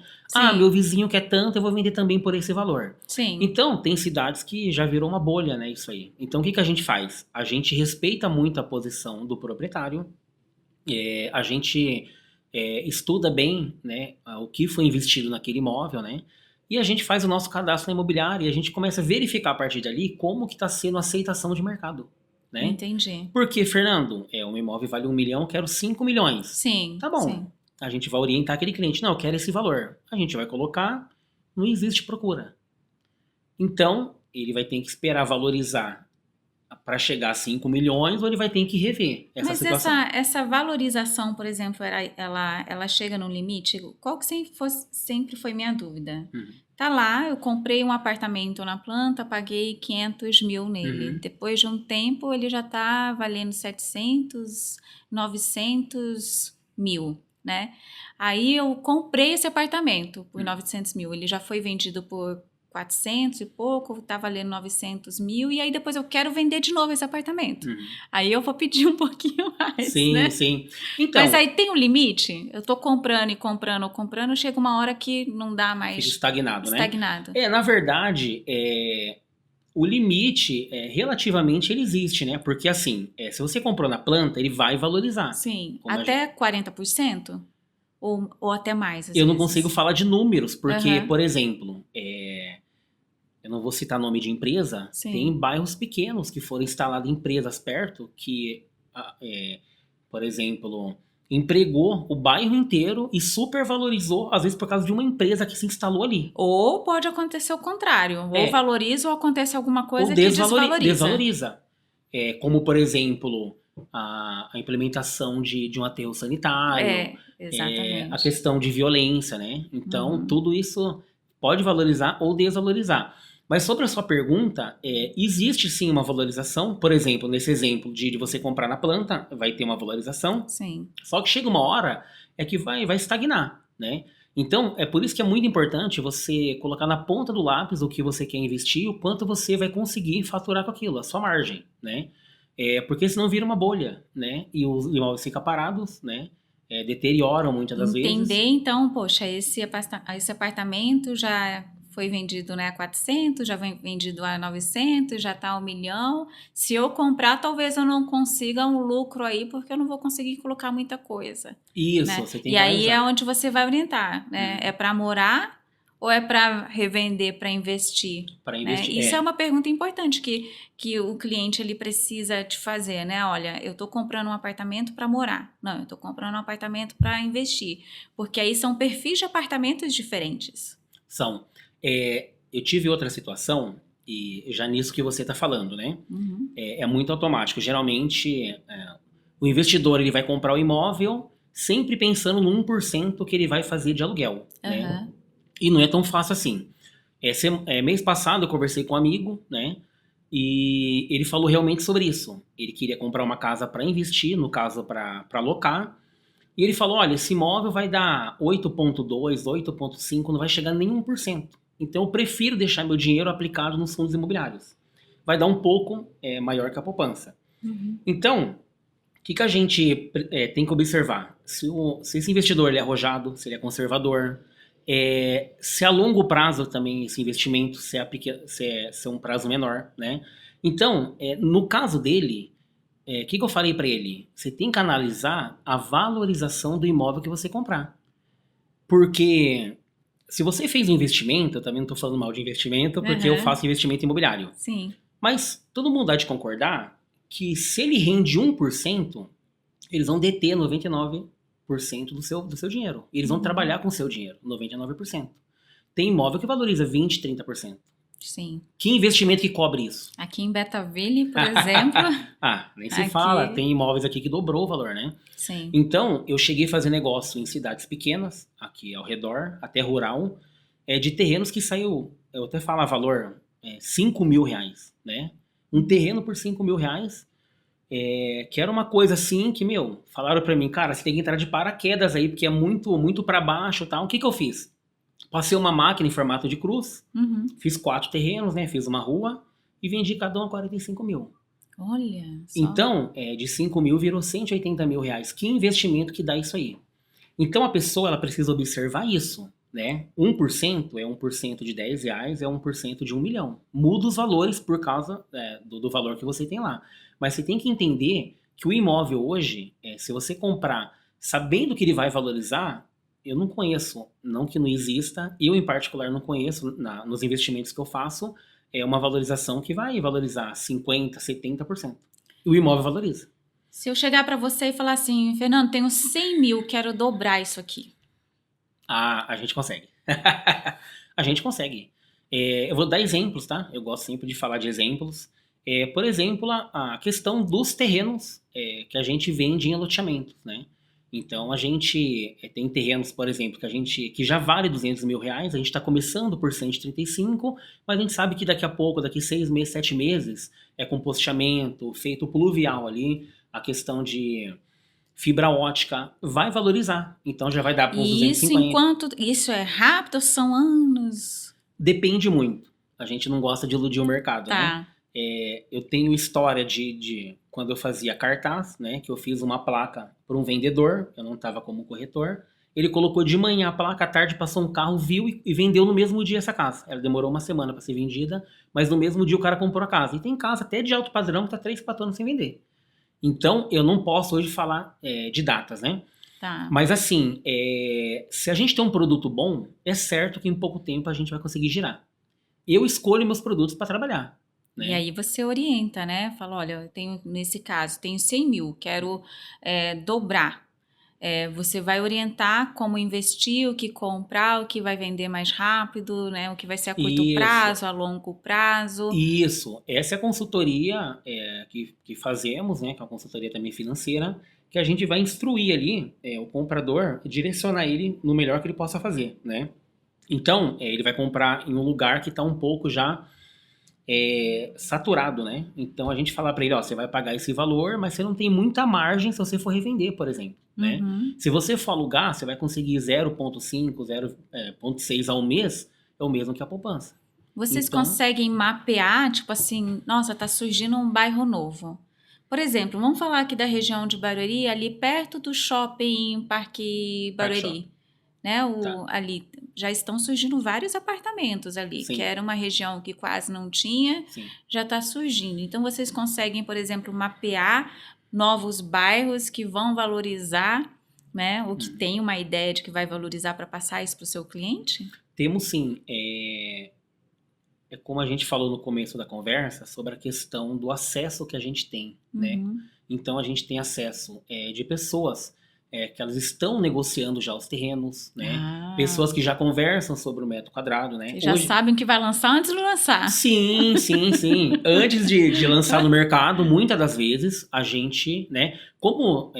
Meu Sim, vizinho quer tanto, eu vou vender também por esse valor. sim. Então, tem cidades que já virou uma bolha, né, isso aí. Então, o que que a gente faz? A gente respeita muito a posição do proprietário, a gente estuda bem, né, o que foi investido naquele imóvel, né? E a gente faz o nosso cadastro na imobiliária e a gente começa a verificar a partir dali como que está sendo a aceitação de mercado, né? Entendi. Porque, Fernando, um imóvel vale 1 milhão, eu quero 5 milhões. Sim. Tá bom. Sim. A gente vai orientar aquele cliente. Não, eu quero esse valor. A gente vai colocar, não existe procura. Então, ele vai ter que esperar valorizar para chegar a 5 milhões ou ele vai ter que rever essa Mas situação. essa valorização, por exemplo, ela chega num limite? Qual que sempre foi minha dúvida? Tá lá, eu comprei um apartamento na planta, paguei 500 mil nele. Depois de um tempo, ele já tá valendo 700, 900 mil, né? Aí eu comprei esse apartamento por 900 mil. Ele já foi vendido por 400 e pouco, tá valendo 900 mil, e aí depois eu quero vender de novo esse apartamento. Aí eu vou pedir um pouquinho mais, Sim, né? sim. Então, mas aí tem um limite? Eu tô comprando e comprando, chega uma hora que não dá mais... fica estagnado, né? Estagnado. Na verdade, o limite, relativamente, ele existe, né? Porque assim, se você comprou na planta, ele vai valorizar. Sim, Como a até 40%? Ou até mais, às Eu não vezes? consigo falar de números, porque, Aham. por exemplo, eu não vou citar nome de empresa, Sim. tem bairros pequenos que foram instaladas empresas perto que, por exemplo, empregou o bairro inteiro e supervalorizou, às vezes por causa de uma empresa que se instalou ali. Ou pode acontecer o contrário, ou valoriza ou acontece alguma coisa Ou que desvaloriza. desvaloriza. Como, por exemplo, a implementação de um aterro sanitário, Exatamente. a questão de violência, né? Então, tudo isso pode valorizar ou desvalorizar. Mas sobre a sua pergunta, existe sim uma valorização. Por exemplo, nesse exemplo de você comprar na planta, vai ter uma valorização. Sim. Só que chega uma hora que vai estagnar, né? Então, é por isso que é muito importante você colocar na ponta do lápis o que você quer investir, o quanto você vai conseguir faturar com aquilo, a sua margem, né? Porque senão vira uma bolha, né? E os imóveis ficam parados, né? Deterioram muitas das vezes. Entender, então, poxa, esse apartamento já foi vendido, né, a 400, já foi vendido a 900, já tá a 1 milhão. Se eu comprar, talvez eu não consiga um lucro aí, porque eu não vou conseguir colocar muita coisa. Isso, né? você tem E que aí analisar. é onde você vai orientar, né? É para morar ou é para revender, para investir? Para investir. Né? Isso é uma pergunta importante que o cliente ele precisa te fazer, né? Olha, eu estou comprando um apartamento para morar. Não, eu estou comprando um apartamento para investir. Porque aí são perfis de apartamentos diferentes. São. Eu tive outra situação, e já nisso que você está falando, né? É muito automático. Geralmente, o investidor ele vai comprar o imóvel sempre pensando no 1% que ele vai fazer de aluguel, né? E não é tão fácil assim. Mês passado eu conversei com um amigo, né? E ele falou realmente sobre isso. Ele queria comprar uma casa para investir, no caso para alocar. E ele falou, olha, esse imóvel vai dar 8,2, 8,5, não vai chegar nem 1%. Então eu prefiro deixar meu dinheiro aplicado nos fundos imobiliários. Vai dar um pouco maior que a poupança. Então, o que a gente tem que observar? Se esse investidor ele é arrojado, se ele é conservador, se a longo prazo também esse investimento, se é um prazo menor, né? Então, no caso dele, o que eu falei para ele? Você tem que analisar a valorização do imóvel que você comprar. Porque se você fez um investimento, eu também não estou falando mal de investimento, porque eu faço investimento imobiliário. Sim. Mas todo mundo há de concordar que se ele rende 1%, eles vão deter 99% do seu dinheiro. E eles vão trabalhar com o seu dinheiro, 99%. Tem imóvel que valoriza 20%, 30%. Sim. Que investimento que cobre isso? Aqui em Betaville, por exemplo... nem se fala. Tem imóveis aqui que dobrou o valor, né? Sim. Então, eu cheguei a fazer negócio em cidades pequenas, aqui ao redor, até rural, de terrenos que saiu, eu até falo a valor, 5 mil reais, né? Um terreno por 5 mil reais, que era uma coisa assim que, falaram pra mim, cara, você tem que entrar de paraquedas aí, porque é muito, muito pra baixo e tal. O que eu fiz? Passei uma máquina em formato de cruz, fiz 4 terrenos, né? Fiz uma rua e vendi cada um a 45 mil. Olha só. Então, de 5 mil virou 180 mil reais. Que investimento que dá isso aí? Então, a pessoa ela precisa observar isso, né? 1% é 1% de 10 reais, é 1% de 1 milhão. Muda os valores por causa do valor que você tem lá. Mas você tem que entender que o imóvel hoje, se você comprar sabendo que ele vai valorizar, eu não conheço, não que não exista, eu em particular não conheço nos investimentos que eu faço, uma valorização que vai valorizar 50%, 70%. o imóvel valoriza. Se eu chegar para você e falar assim, Fernando, tenho 100 mil, quero dobrar isso aqui. Ah, a gente consegue. A gente consegue. Eu vou dar exemplos, tá? Eu gosto sempre de falar de exemplos. Por exemplo, a questão dos terrenos que a gente vende em loteamentos, né? Então, a gente tem terrenos, por exemplo, que já vale R$ 200 mil, a gente está começando por 135, mas a gente sabe que daqui a pouco, daqui 6 meses, 7 meses, com posteamento, feito pluvial ali, a questão de fibra ótica vai valorizar. Então, já vai dar para uns E isso 250. isso é rápido ou são anos? Depende muito. A gente não gosta de iludir o mercado, né? Tá. Eu tenho história de quando eu fazia cartaz, né? Que eu fiz uma placa para um vendedor, eu não estava como corretor. Ele colocou de manhã a placa, à tarde passou um carro, viu e vendeu no mesmo dia essa casa. Ela demorou uma semana para ser vendida, mas no mesmo dia o cara comprou a casa. E tem casa até de alto padrão que tá 3, 4 anos sem vender. Então, eu não posso hoje falar de datas, né? Tá. Mas assim, se a gente tem um produto bom, é certo que em pouco tempo a gente vai conseguir girar. Eu escolho meus produtos para trabalhar, né? E aí você orienta, né? Fala, olha, eu tenho, nesse caso, tenho 100 mil, quero dobrar. Você vai orientar como investir, o que comprar, o que vai vender mais rápido, né? O que vai ser a curto Isso. prazo, a longo prazo. Isso. Essa é a consultoria que fazemos, né? Que é uma consultoria também financeira, que a gente vai instruir ali o comprador, direcionar ele no melhor que ele possa fazer, né? Então, ele vai comprar em um lugar que está um pouco já saturado, né? Então, a gente fala para ele, ó, você vai pagar esse valor, mas você não tem muita margem se você for revender, por exemplo, né? Uhum. Se você for alugar, você vai conseguir 0,5, 0,6 ao mês, é o mesmo que a poupança. Vocês Então, conseguem mapear, tipo assim, nossa, tá surgindo um bairro novo. Por exemplo, vamos falar aqui da região de Barueri, ali perto do shopping Parque Parque Barueri, né? tá. Ali já estão surgindo vários apartamentos ali, Sim. que era uma região que quase não tinha, Sim. já está surgindo. Então vocês conseguem, por exemplo, mapear novos bairros que vão valorizar, né? Ou que tem uma ideia de que vai valorizar para passar isso para o seu cliente? Temos sim. Como a gente falou no começo da conversa, sobre a questão do acesso que a gente tem, né? Uhum. Então, a gente tem acesso de pessoas que elas estão negociando já os terrenos, né? Ah. Pessoas que já conversam sobre o metro quadrado, né? Vocês já sabem o que vai lançar antes de lançar. Sim, sim, sim. Antes de lançar no mercado, muitas das vezes, a gente, né? Como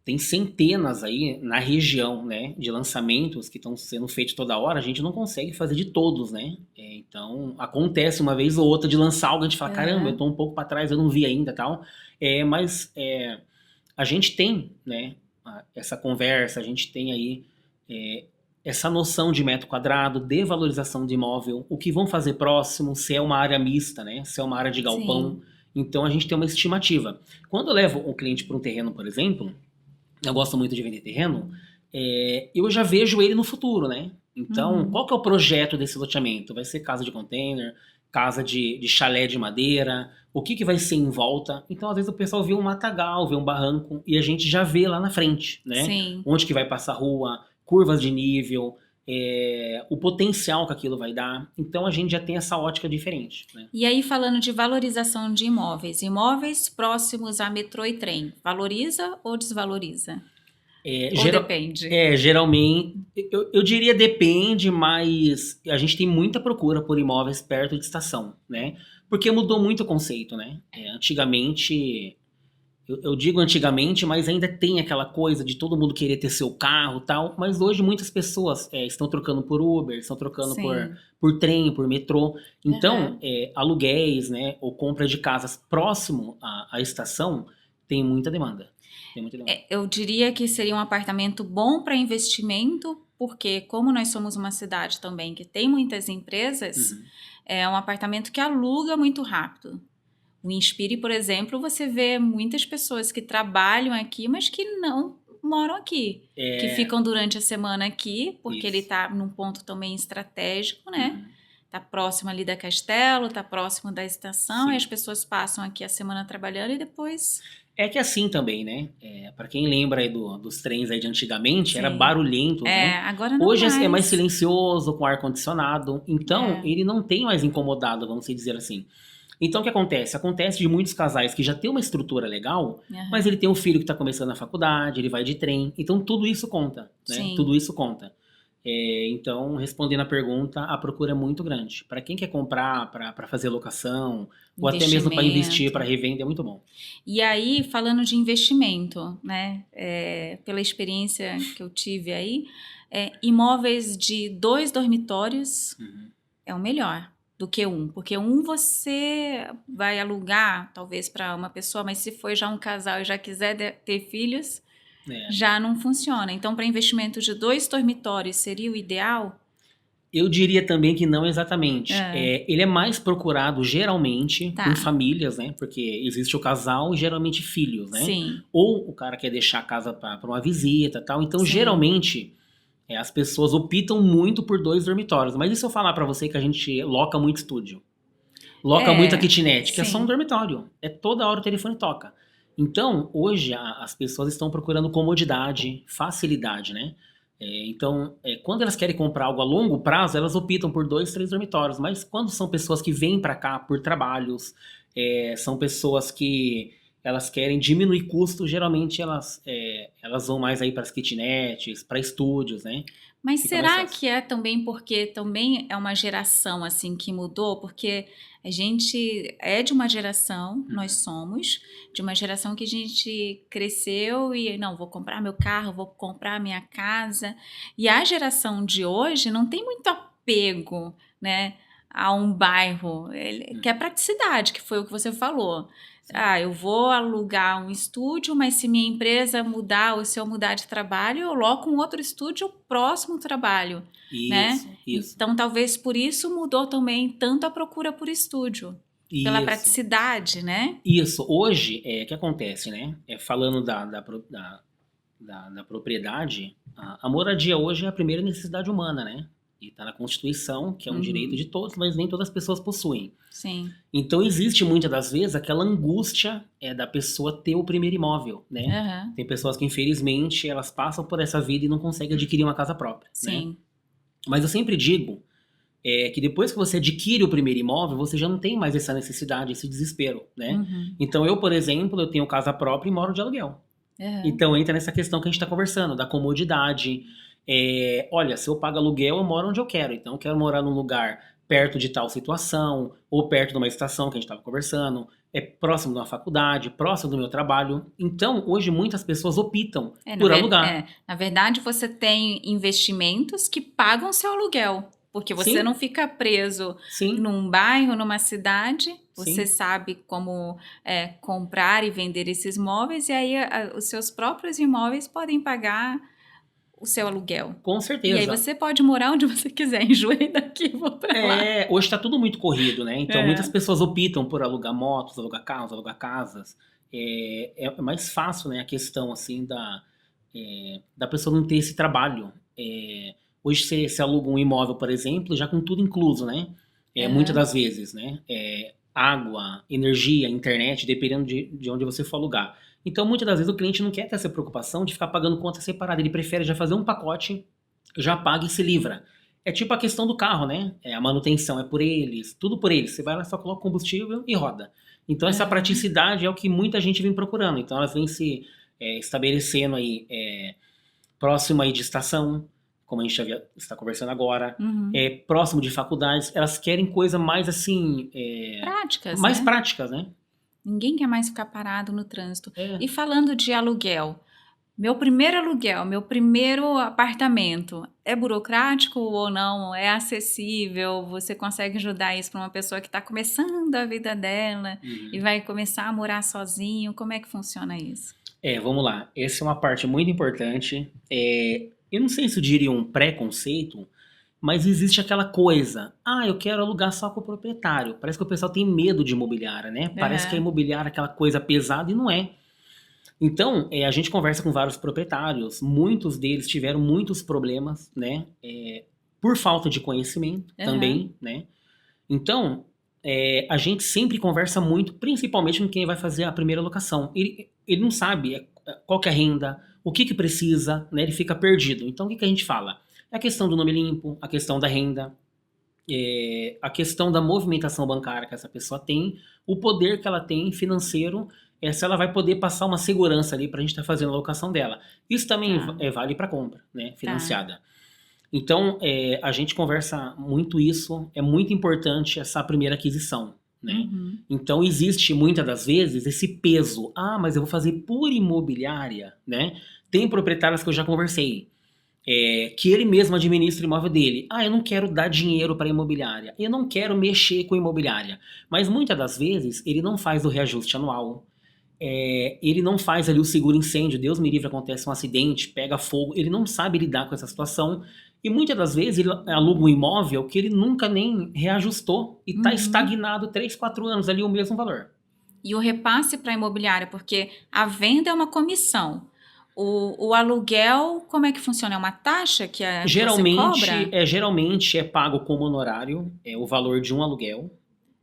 tem centenas aí na região, né, de lançamentos que estão sendo feitos toda hora, a gente não consegue fazer de todos, né? Então, acontece uma vez ou outra de lançar algo, a gente fala, caramba, eu tô um pouco para trás, eu não vi ainda, tal. Mas a gente tem, né, essa conversa, a gente tem aí essa noção de metro quadrado, de valorização de imóvel, o que vão fazer próximo, se é uma área mista, né, se é uma área de galpão. Sim. Então, a gente tem uma estimativa. Quando eu levo um cliente para um terreno, por exemplo, eu gosto muito de vender terreno, eu já vejo ele no futuro, né? Então, qual que é o projeto desse loteamento? Vai ser casa de container, casa de chalé de madeira, o que vai ser em volta? Então, às vezes o pessoal vê um matagal, vê um barranco, e a gente já vê lá na frente, né? Sim. Onde que vai passar a rua, curvas de nível, o potencial que aquilo vai dar. Então, a gente já tem essa ótica diferente, né? E aí, falando de valorização de imóveis, imóveis próximos a metrô e trem, valoriza ou desvaloriza? Ou depende? Geralmente, eu diria depende, mas a gente tem muita procura por imóveis perto de estação, né? Porque mudou muito o conceito, né? Antigamente, eu digo antigamente, mas ainda tem aquela coisa de todo mundo querer ter seu carro e tal, mas hoje muitas pessoas estão trocando por Uber, estão trocando por trem, por metrô. Então, aluguéis, né, ou compra de casas próximo à estação tem muita demanda. Eu diria que seria um apartamento bom para investimento, porque como nós somos uma cidade também que tem muitas empresas, é um apartamento que aluga muito rápido. O Inspire, por exemplo, você vê muitas pessoas que trabalham aqui, mas que não moram aqui. Que ficam durante a semana aqui, porque ele está num ponto também estratégico, né? Tá próximo ali da Castelo, tá próximo da estação, e as pessoas passam aqui a semana trabalhando e depois... É que assim também, né? Para quem lembra aí dos trens aí de antigamente, era barulhento, né? Agora não Hoje mais. é mais silencioso, com ar-condicionado. Então, ele não tem mais incomodado, vamos dizer assim. Então, o que acontece? Acontece de muitos casais que já têm uma estrutura legal, mas Aham. ele tem um filho que está começando a faculdade, ele vai de trem. Então, tudo isso conta, né? Sim. Tudo isso conta. Então, respondendo a pergunta, a procura é muito grande. Para quem quer comprar, para fazer locação, ou até mesmo para investir, Investimento. para revenda, é muito bom. E aí, falando de investimento, né? Pela experiência que eu tive aí, imóveis de 2 dormitórios Uhum. é o melhor do que um, porque um você vai alugar, talvez para uma pessoa, mas se for já um casal e já quiser ter filhos, É. já não funciona. Então, para investimento de 2 dormitórios seria o ideal? Eu diria também que não exatamente. Ah, Ele é mais procurado geralmente por tá. famílias, né? Porque existe o casal e geralmente filhos, né? Sim, Ou o cara quer deixar a casa para uma visita, tal. Então, sim. geralmente, as pessoas optam muito por 2 dormitórios. Mas e se eu falar para você que a gente loca muito estúdio? Loca muita kitnet, que é só um Sim. dormitório. É toda hora o telefone toca. Então, hoje as pessoas estão procurando comodidade, facilidade, né? Então, quando elas querem comprar algo a longo prazo, elas optam por 2, 3 dormitórios. Mas quando são pessoas que vêm para cá por trabalhos, são pessoas que elas querem diminuir custo, geralmente elas vão mais aí para as kitnets, para estúdios, né? Mas Fica mais será fácil. que é também porque também é uma geração assim que mudou? Porque a gente é de uma geração, nós Uhum. somos, de uma geração que a gente cresceu e não, vou comprar meu carro, vou comprar minha casa. E a geração de hoje não tem muito apego, né, a um bairro. Ele quer Uhum. praticidade, que foi o que você falou. Sim. Ah, eu vou alugar um estúdio, mas se minha empresa mudar ou se eu mudar de trabalho, eu loco um outro estúdio próximo ao trabalho, né? Isso, isso, Então, talvez por isso mudou também tanto a procura por estúdio, pela isso. praticidade, né? Isso, hoje, o que acontece, né? Falando da propriedade, a moradia hoje é a primeira necessidade humana, né? E está na Constituição, que é um direito Uhum, de todos, mas nem todas as pessoas possuem. sim. Então, existe muitas das vezes aquela angústia da pessoa ter o primeiro imóvel, né? Aham, Tem pessoas que, infelizmente, elas passam por essa vida e não conseguem adquirir uma casa própria, né? sim. Mas eu sempre digo que depois que você adquire o primeiro imóvel, você já não tem mais essa necessidade, esse desespero, né? Uhum, Então, eu, por exemplo, eu tenho casa própria e moro de aluguel. aham. Então entra nessa questão que a gente está conversando, da comodidade. Olha, se eu pago aluguel, eu moro onde eu quero. Então eu quero morar num lugar perto de tal situação, ou perto de uma estação que a gente estava conversando, próximo de uma faculdade, próximo do meu trabalho. Então, hoje muitas pessoas optam por alugar. Na verdade, você tem investimentos que pagam seu aluguel, porque você não Sim, fica preso sim, num bairro, numa cidade, você sim, sabe como comprar e vender esses imóveis, e aí os seus próprios imóveis podem pagar o seu aluguel. com E aí certeza. você pode morar onde você quiser, enjoei daqui, vou para lá. Hoje está tudo muito corrido, né? Então muitas É, pessoas optam por alugar motos, alugar carros, alugar casas. É mais fácil, né? A questão assim da pessoa não ter esse trabalho. Hoje você aluga um imóvel, por exemplo, já com tudo incluso, né? Muitas aham, das vezes, né? Água, energia, internet, dependendo de onde você for alugar. Então muitas das vezes o cliente não quer ter essa preocupação de ficar pagando conta separada. Ele prefere já fazer um pacote, já paga e se livra. É tipo a questão do carro, né? A manutenção é por eles, tudo por eles. Você vai lá, só coloca combustível e roda. Então essa aham, praticidade é o que muita gente vem procurando. Então elas vêm se estabelecendo aí próximo aí de estação, como a gente já está conversando agora, uhum. próximo de faculdades. Elas querem coisa mais assim, Práticas, mais né? práticas, né? Ninguém quer mais ficar parado no trânsito. É, E falando de aluguel, meu primeiro aluguel, meu primeiro apartamento, é burocrático ou não? É acessível? Você consegue ajudar isso para uma pessoa que está começando a vida dela e uhum. vai começar a morar sozinho? Como é que funciona isso? Vamos lá. Essa é uma parte muito importante. Eu não sei se eu diria um preconceito, mas existe aquela coisa. Ah, eu quero alugar só com o proprietário. Parece que o pessoal tem medo de imobiliária, né? Parece que a Aham, imobiliária é aquela coisa pesada e não é. Então, a gente conversa com vários proprietários. Muitos deles tiveram muitos problemas, né? Por falta de conhecimento aham, também, né? Então, a gente sempre conversa muito, principalmente com quem vai fazer a primeira locação. Ele não sabe qual que é a renda, o que precisa, né? Ele fica perdido. Então, o que a gente fala? É a questão do nome limpo, a questão da renda. a questão da movimentação bancária que essa pessoa tem, o poder que ela tem financeiro, se ela vai poder passar uma segurança ali para a gente estar fazendo a locação dela. Isso também Tá, vale para compra, né, tá. financiada. Então, a gente conversa muito isso, é muito importante essa primeira aquisição, né? Uhum. Então, existe muitas das vezes esse peso. Ah, mas eu vou fazer por imobiliária, né? Tem proprietários que eu já conversei, que ele mesmo administra o imóvel dele. Ah, eu não quero dar dinheiro para imobiliária, eu não quero mexer com imobiliária. Mas muitas das vezes ele não faz o reajuste anual, ele não faz ali o seguro incêndio, Deus me livre, acontece um acidente, pega fogo, ele não sabe lidar com essa situação. E muitas das vezes ele aluga um imóvel que ele nunca nem reajustou e está Uhum. estagnado 3, 4 anos ali o mesmo valor. E o repasse para a imobiliária, porque a venda é uma comissão. O aluguel, como é que funciona? É uma taxa que você cobra Geralmente é pago como honorário, o valor de um aluguel,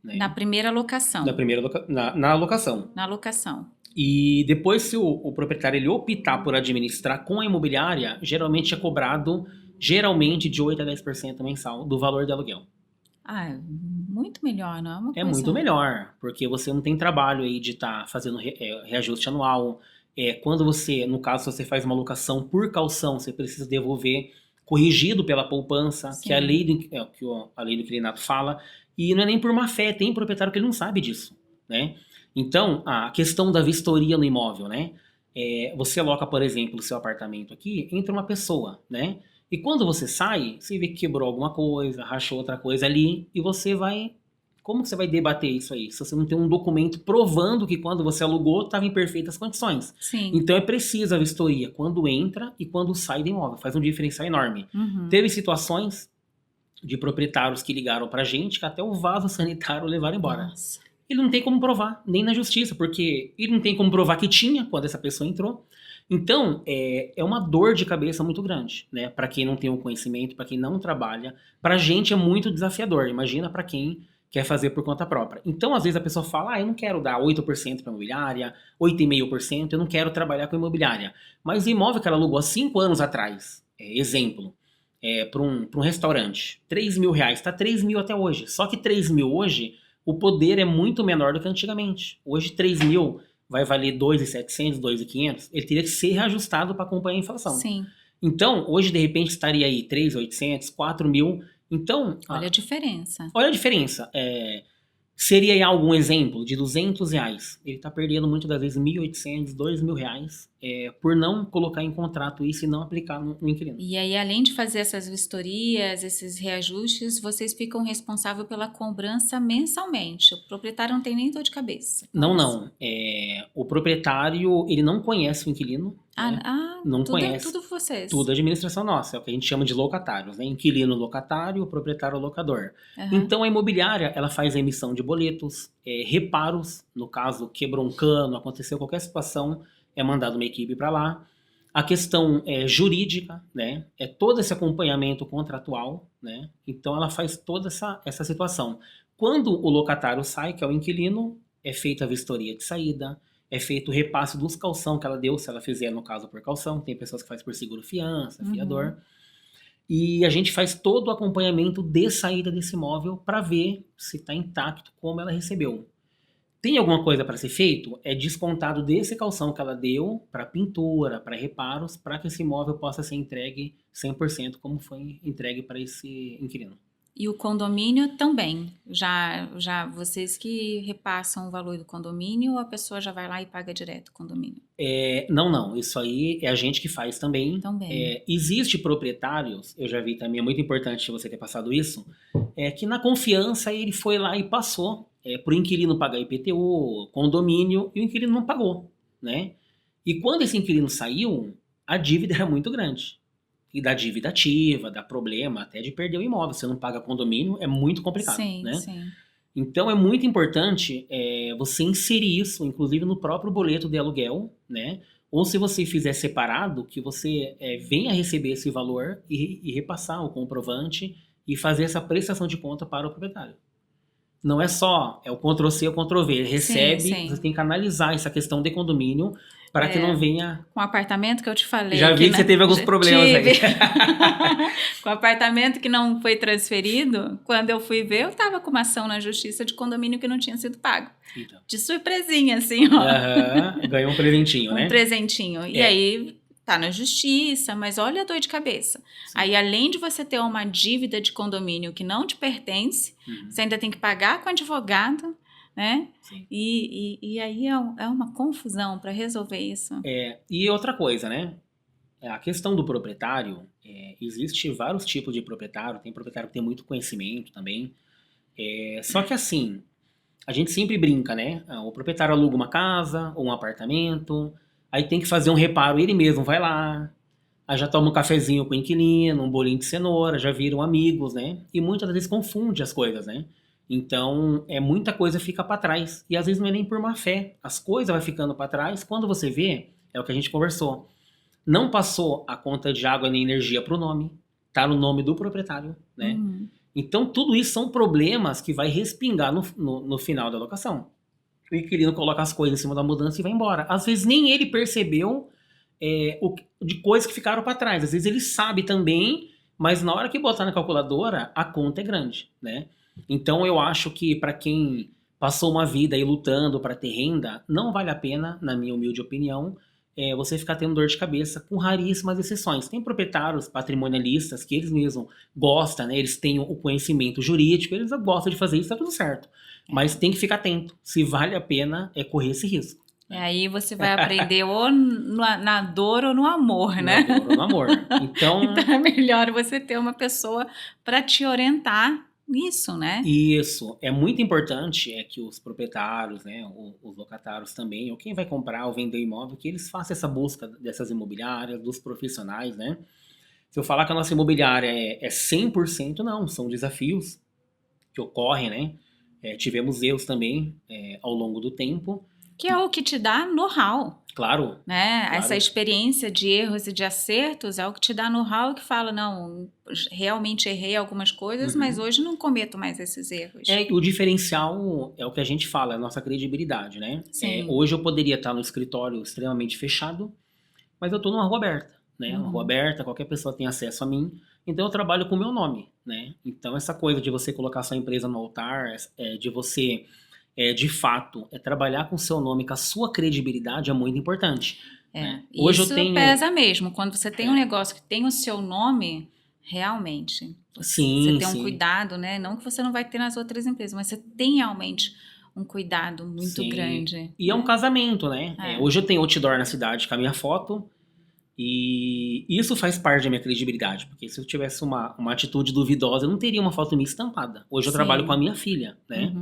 na né? primeira Da locação, primeira na alocação. na locação. E depois, se o proprietário ele optar por administrar com a imobiliária, geralmente é cobrado geralmente de 8 a 10% mensal do valor do aluguel. Ah, é muito melhor, não é uma É muito coisa. melhor, porque você não tem trabalho aí de estar fazendo reajuste anual. Quando você, no caso, se você faz uma locação por caução, você precisa devolver corrigido pela poupança, que é a Sim. lei a lei do inquilinato fala, e não é nem por má fé, tem proprietário que ele não sabe disso, né? Então, a questão da vistoria no imóvel, né? Você aloca, por exemplo, o seu apartamento aqui, entra uma pessoa, né? E quando você sai, você vê que quebrou alguma coisa, rachou outra coisa ali, e você vai. Como que você vai debater isso aí? Se você não tem um documento provando que quando você alugou estava em perfeitas condições. Sim. Então é preciso a vistoria quando entra e quando sai do imóvel. Faz um diferencial enorme. Uhum. Teve situações de proprietários que ligaram pra gente que até o vaso sanitário levaram embora. Nossa. Ele não tem como provar, nem na justiça, porque ele não tem como provar que tinha quando essa pessoa entrou. Então, é uma dor de cabeça muito grande, né? Para quem não tem o conhecimento, para quem não trabalha, pra gente é muito desafiador. Imagina para quem quer fazer por conta própria. Então, às vezes a pessoa fala: "Ah, eu não quero dar 8% para imobiliária, 8,5%, eu não quero trabalhar com imobiliária". Mas o imóvel que ela alugou há 5 anos atrás, exemplo, para um restaurante, R$ 3.000, tá 3.000 até hoje. Só que 3.000 hoje, o poder é muito menor do que antigamente. Hoje 3.000 vai valer 2.700, 2.500, ele teria que ser reajustado para acompanhar a inflação. Sim. Então, hoje de repente estaria aí 3.800, 4.000. Então, Olha a diferença. olha a diferença. Seria aí algum exemplo de R$ 200. Ele está perdendo muitas das vezes 1.800, R$ 2.000 por não colocar em contrato isso e não aplicar no inquilino. E aí, além de fazer essas vistorias, esses reajustes, vocês ficam responsáveis pela cobrança mensalmente. O proprietário não tem nem dor de cabeça com Não, isso. não. O proprietário, ele não conhece o inquilino, né? Não conhece. Tudo vocês. Tudo é administração nossa, é o que a gente chama de locatários, né? Inquilino locatário, proprietário locador. Aham. Então a imobiliária, ela faz a emissão de boletos, reparos, no caso quebrou um cano, aconteceu qualquer situação, é mandado uma equipe para lá. A questão jurídica, né? É todo esse acompanhamento contratual, né? Então ela faz toda essa situação. Quando o locatário sai, que é o inquilino, é feita a vistoria de saída, é feito o repasse dos calção que ela deu, se ela fizer, no caso, por calção. Tem pessoas que faz por seguro fiança, Uhum. fiador. E a gente faz todo o acompanhamento de saída desse imóvel para ver se está intacto como ela recebeu. Tem alguma coisa para ser feito? É descontado desse calção que ela deu para pintura, para reparos, para que esse imóvel possa ser entregue 100% como foi entregue para esse inquilino. E o condomínio também. Já vocês que repassam o valor do condomínio ou a pessoa já vai lá e paga direto o condomínio? Não, não. Isso aí é a gente que faz também. Também. Existe proprietários, eu já vi também, é muito importante você ter passado isso, que na confiança ele foi lá e passou para o inquilino pagar IPTU, condomínio, e o inquilino não pagou, né? E quando esse inquilino saiu, a dívida era muito grande. E da dívida ativa, dá problema, até de perder o imóvel. Você não paga condomínio, é muito complicado, Sim, né? sim. Então é muito importante você inserir isso, inclusive no próprio boleto de aluguel, né? Ou se você fizer separado, que você venha receber esse valor e repassar o comprovante e fazer essa prestação de conta para o proprietário. Não é só o Ctrl+C ou Ctrl+V. Ele recebe, sim. você tem que analisar essa questão de condomínio para que não venha... Com o apartamento que eu te falei. Já vi que você teve alguns problemas aí. Com o apartamento que não foi transferido, quando eu fui ver, eu estava com uma ação na justiça de condomínio que não tinha sido pago. Então. De surpresinha, assim, ó. Ganhou um presentinho, né? Um presentinho. E aí, tá na justiça, mas olha a dor de cabeça. Sim. Aí, além de você ter uma dívida de condomínio que não te pertence, você ainda tem que pagar com advogado, né? Sim. E aí é uma confusão para resolver isso. E outra coisa, né? A questão do proprietário, existe vários tipos de proprietário. Tem proprietário que tem muito conhecimento também. Só que assim, a gente sempre brinca, né? O proprietário aluga uma casa ou um apartamento, aí tem que fazer um reparo, ele mesmo vai lá, aí já toma um cafezinho com o inquilino, um bolinho de cenoura, já viram amigos, né? E muitas vezes confunde as coisas, né? Então, muita coisa fica para trás. E às vezes não é nem por má fé. As coisas vão ficando para trás. Quando você vê, é o que a gente conversou. Não passou a conta de água nem energia para o nome. Tá no nome do proprietário, né? Então, tudo isso são problemas que vai respingar no final da locação. O inquilino coloca as coisas em cima da mudança e vai embora. Às vezes nem ele percebeu de coisas que ficaram para trás. Às vezes ele sabe também, mas na hora que botar na calculadora, a conta é grande, né? Então eu acho que para quem passou uma vida aí lutando para ter renda, não vale a pena, na minha humilde opinião, você ficar tendo dor de cabeça, com raríssimas exceções. Tem proprietários patrimonialistas que eles mesmos gostam, né? Eles têm o conhecimento jurídico, eles gostam de fazer isso, tá tudo certo. Mas tem que ficar atento, se vale a pena correr esse risco. Aí você vai aprender ou na dor ou no amor, né? Na dor ou no amor. Então é melhor você ter uma pessoa para te orientar nisso, né? Isso. É muito importante que os proprietários, né, os locatários também, ou quem vai comprar ou vender imóvel, que eles façam essa busca dessas imobiliárias, dos profissionais, né? Se eu falar que a nossa imobiliária é 100%, não. São desafios que ocorrem, né? Tivemos erros também ao longo do tempo. Que é o que te dá know-how. Claro, né? Claro. Essa experiência de erros e de acertos é o que te dá know-how, que fala, não, realmente errei algumas coisas, mas hoje não cometo mais esses erros. O diferencial é o que a gente fala, é a nossa credibilidade, né? Sim. Hoje eu poderia estar no escritório extremamente fechado, mas eu estou numa rua aberta, né? Uma rua aberta, qualquer pessoa tem acesso a mim, então eu trabalho com o meu nome, né? Então essa coisa de você colocar sua empresa no altar, de você... de fato, trabalhar com o seu nome, com a sua credibilidade é muito importante. Né? Hoje isso pesa mesmo. Quando você tem um negócio que tem o seu nome, realmente, você tem um cuidado, né? Não que você não vai ter nas outras empresas, mas você tem realmente um cuidado muito grande. E é um casamento, né? Hoje eu tenho outdoor na cidade com a minha foto, e isso faz parte da minha credibilidade, porque se eu tivesse uma atitude duvidosa, eu não teria uma foto minha estampada. Hoje eu trabalho com a minha filha, né?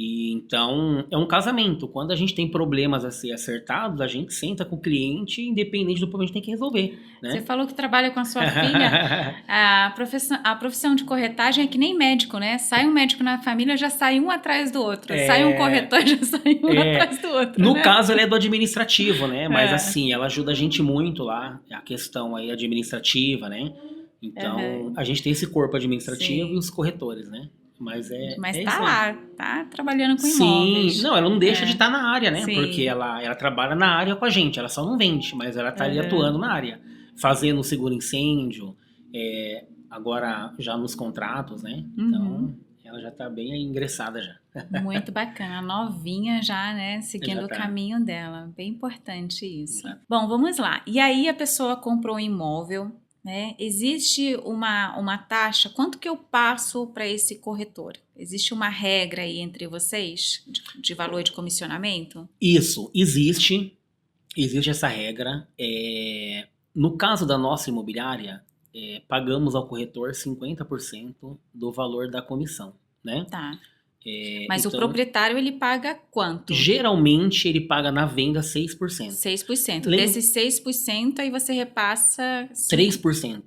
E então, é um casamento. Quando a gente tem problemas a ser acertados, a gente senta com o cliente, independente do problema, a gente tem que resolver. Né? Você falou que trabalha com a sua filha. A profissão de corretagem é que nem médico, né? Sai um médico na família, já sai um atrás do outro. Sai um corretor, já sai um atrás do outro. No caso, ela é do administrativo, né? Mas assim, ela ajuda a gente muito lá, a questão aí administrativa, né? Então, a gente tem esse corpo administrativo e os corretores, né? Mas tá lá, tá trabalhando com imóveis. Sim, não, ela não deixa de estar na área, né? Sim. Porque ela trabalha na área com a gente, ela só não vende, mas ela tá ali atuando na área, fazendo seguro incêndio, agora já nos contratos, né? Então, ela já tá bem ingressada já. Muito bacana, novinha já, né? Seguindo o caminho dela, bem importante isso. Bom, vamos lá. E aí a pessoa comprou um imóvel, né? Existe uma taxa? Quanto que eu passo para esse corretor? Existe uma regra aí entre vocês de valor de comissionamento? Isso, existe essa regra. No caso da nossa imobiliária, pagamos ao corretor 50% do valor da comissão, né? Tá. Mas então, o proprietário, ele paga quanto? Geralmente, ele paga na venda 6%. 6%. Desses 6%, aí você repassa... 3%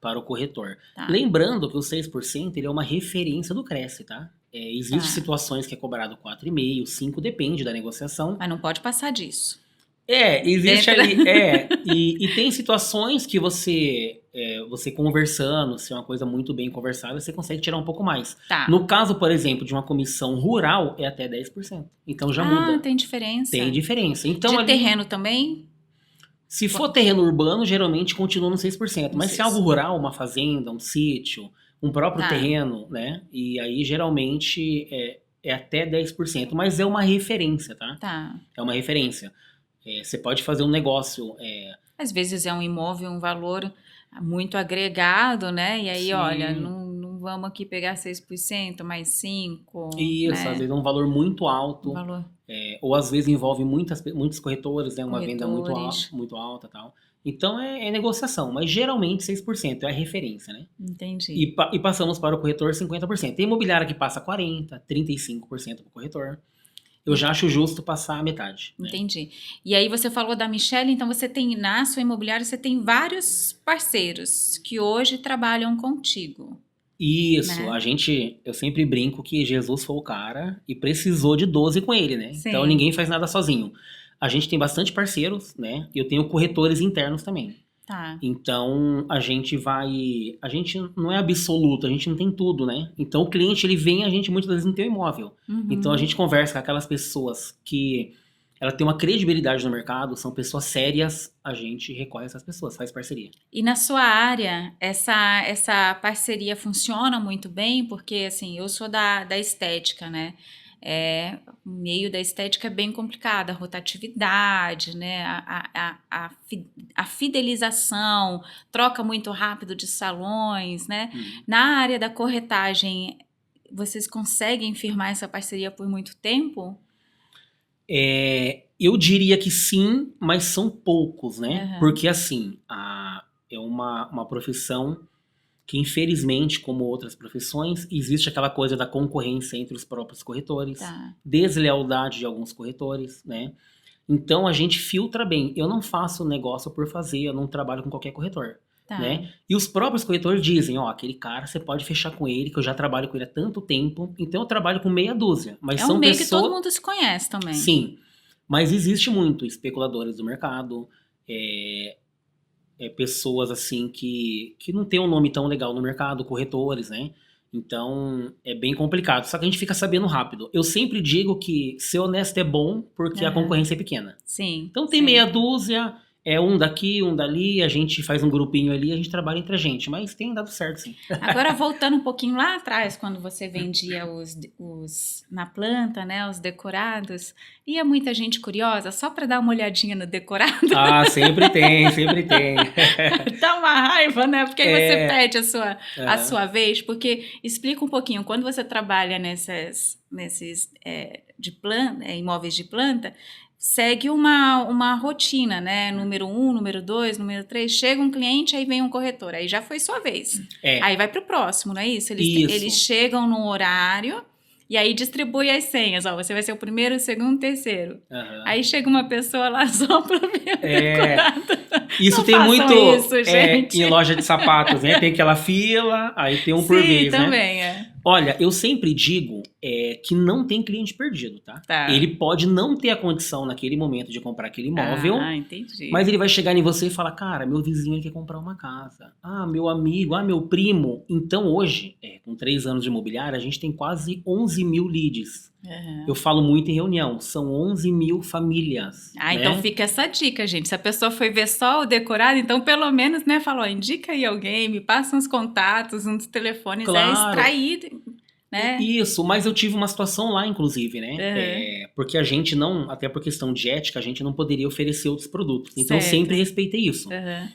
para o corretor. Lembrando que o 6% ele é uma referência do Cresce, tá? Existem situações que é cobrado 4,5%, 5%, depende da negociação. Mas não pode passar disso. Existe Dentro ali. E tem situações que você conversando, se é uma coisa muito bem conversada, você consegue tirar um pouco mais. Tá. No caso, por exemplo, de uma comissão rural, é até 10%. Então já Ah, muda. tem diferença. Tem diferença. Então De ali, terreno também? se for terreno urbano, geralmente continua no 6%. Não Mas sei se é algo se. rural, uma fazenda, um sítio, um próprio Tá, terreno, né? E aí geralmente é até 10%. Mas é uma referência, tá? tá. É uma referência. Você pode fazer um negócio. Às vezes é um imóvel, um valor muito agregado, né? E aí, olha, Sim. não vamos aqui pegar 6% mais 5, Isso, às né? vezes é um valor muito Um alto. valor Ou às vezes envolve muitos corretores, né? Uma venda corretores. muito alta e tal. Então é negociação, mas geralmente 6% é a referência, né? Entendi. E passamos para o corretor 50%. Tem imobiliária que passa 40%, 35% para o corretor. Eu já acho justo passar a metade, né? Entendi. E aí você falou da Michelle, então você tem na sua imobiliária, você tem vários parceiros que hoje trabalham contigo, Isso, né? eu sempre brinco que Jesus foi o cara e precisou de 12 com ele, né? Então Sim, ninguém faz nada sozinho. A gente tem bastante parceiros, né? E eu tenho corretores internos também. tá. Então a gente não é absoluto, a gente não tem tudo, né? Então o cliente ele vem, a gente muitas vezes não tem o imóvel. Então a Uhum. gente conversa com aquelas pessoas que ela tem uma credibilidade no mercado, são pessoas sérias, a gente recorre a essas pessoas, faz parceria. E na sua área, essa parceria funciona muito bem, porque assim, eu sou da estética, né? O meio da estética é bem complicado, a rotatividade, né? A fidelização, troca muito rápido de salões, né? Uhum. Na área da corretagem, vocês conseguem firmar essa parceria por muito tempo? Eu diria que sim, mas são poucos, né? Aham, Porque assim, é uma profissão que infelizmente, como outras profissões, existe aquela coisa da concorrência entre os próprios corretores, tá, deslealdade de alguns corretores, né? Então a gente filtra bem. Eu não faço negócio por fazer, eu não trabalho com qualquer corretor, tá. né? E os próprios corretores dizem, ó, aquele cara você pode fechar com ele, que eu já trabalho com ele há tanto tempo, então eu trabalho com meia dúzia, mas É um são meio que todo pessoas, mundo se conhece também. sim, mas existe muito especuladores do mercado, é, pessoas assim que não tem um nome tão legal no mercado, corretores, né? Então é bem complicado. Só que a gente fica sabendo rápido. Eu sempre digo que ser honesto é bom porque a Aham. concorrência é pequena. Sim, Então tem sim. meia dúzia, é um daqui, um dali, a gente faz um grupinho ali, a gente trabalha entre a gente, mas tem dado certo sim. Agora, voltando um pouquinho lá atrás, quando você vendia os na planta, né, os decorados, ia muita gente curiosa só para dar uma olhadinha no decorado. Ah, sempre tem, sempre tem. Dá uma raiva, né? Porque aí você É, perde a aham. sua vez. Porque explica um pouquinho, quando você trabalha nesses imóveis de planta, segue uma rotina, né? Número 1, número 2, número 3. Chega um cliente, aí vem um corretor. Aí já foi sua vez. É, Aí vai para o próximo, não é isso? Eles isso. chegam no horário e aí distribui as senhas. Ó, você vai ser o primeiro, o segundo, o terceiro. Aham. Aí chega uma pessoa lá só para ver o É, decorado. isso Não tem façam muito isso, em gente. loja de sapatos, né? Tem aquela fila, aí tem um por Sim, vez, né? também é. Olha, eu sempre digo que não tem cliente perdido, tá? Tá. Ele pode não ter a condição naquele momento de comprar aquele imóvel, Ah, entendi. mas ele vai chegar em você e falar, cara, meu vizinho ele quer comprar uma casa. Ah, meu amigo, ah, meu primo. Então hoje, com 3 anos de imobiliária, a gente tem quase 11 mil leads. Aham. Eu falo muito em reunião, são 11 mil famílias, Ah, então né? fica essa dica, gente. Se a pessoa foi ver só o decorado, então pelo menos, né, falou, indica aí alguém, me passa uns contatos, uns telefones, Claro, extrair, né? isso, mas eu tive uma situação lá, inclusive, né? Aham. Porque a gente não, até por questão de ética, a gente não poderia oferecer outros produtos. Então eu sempre Certo. respeitei isso. Aham.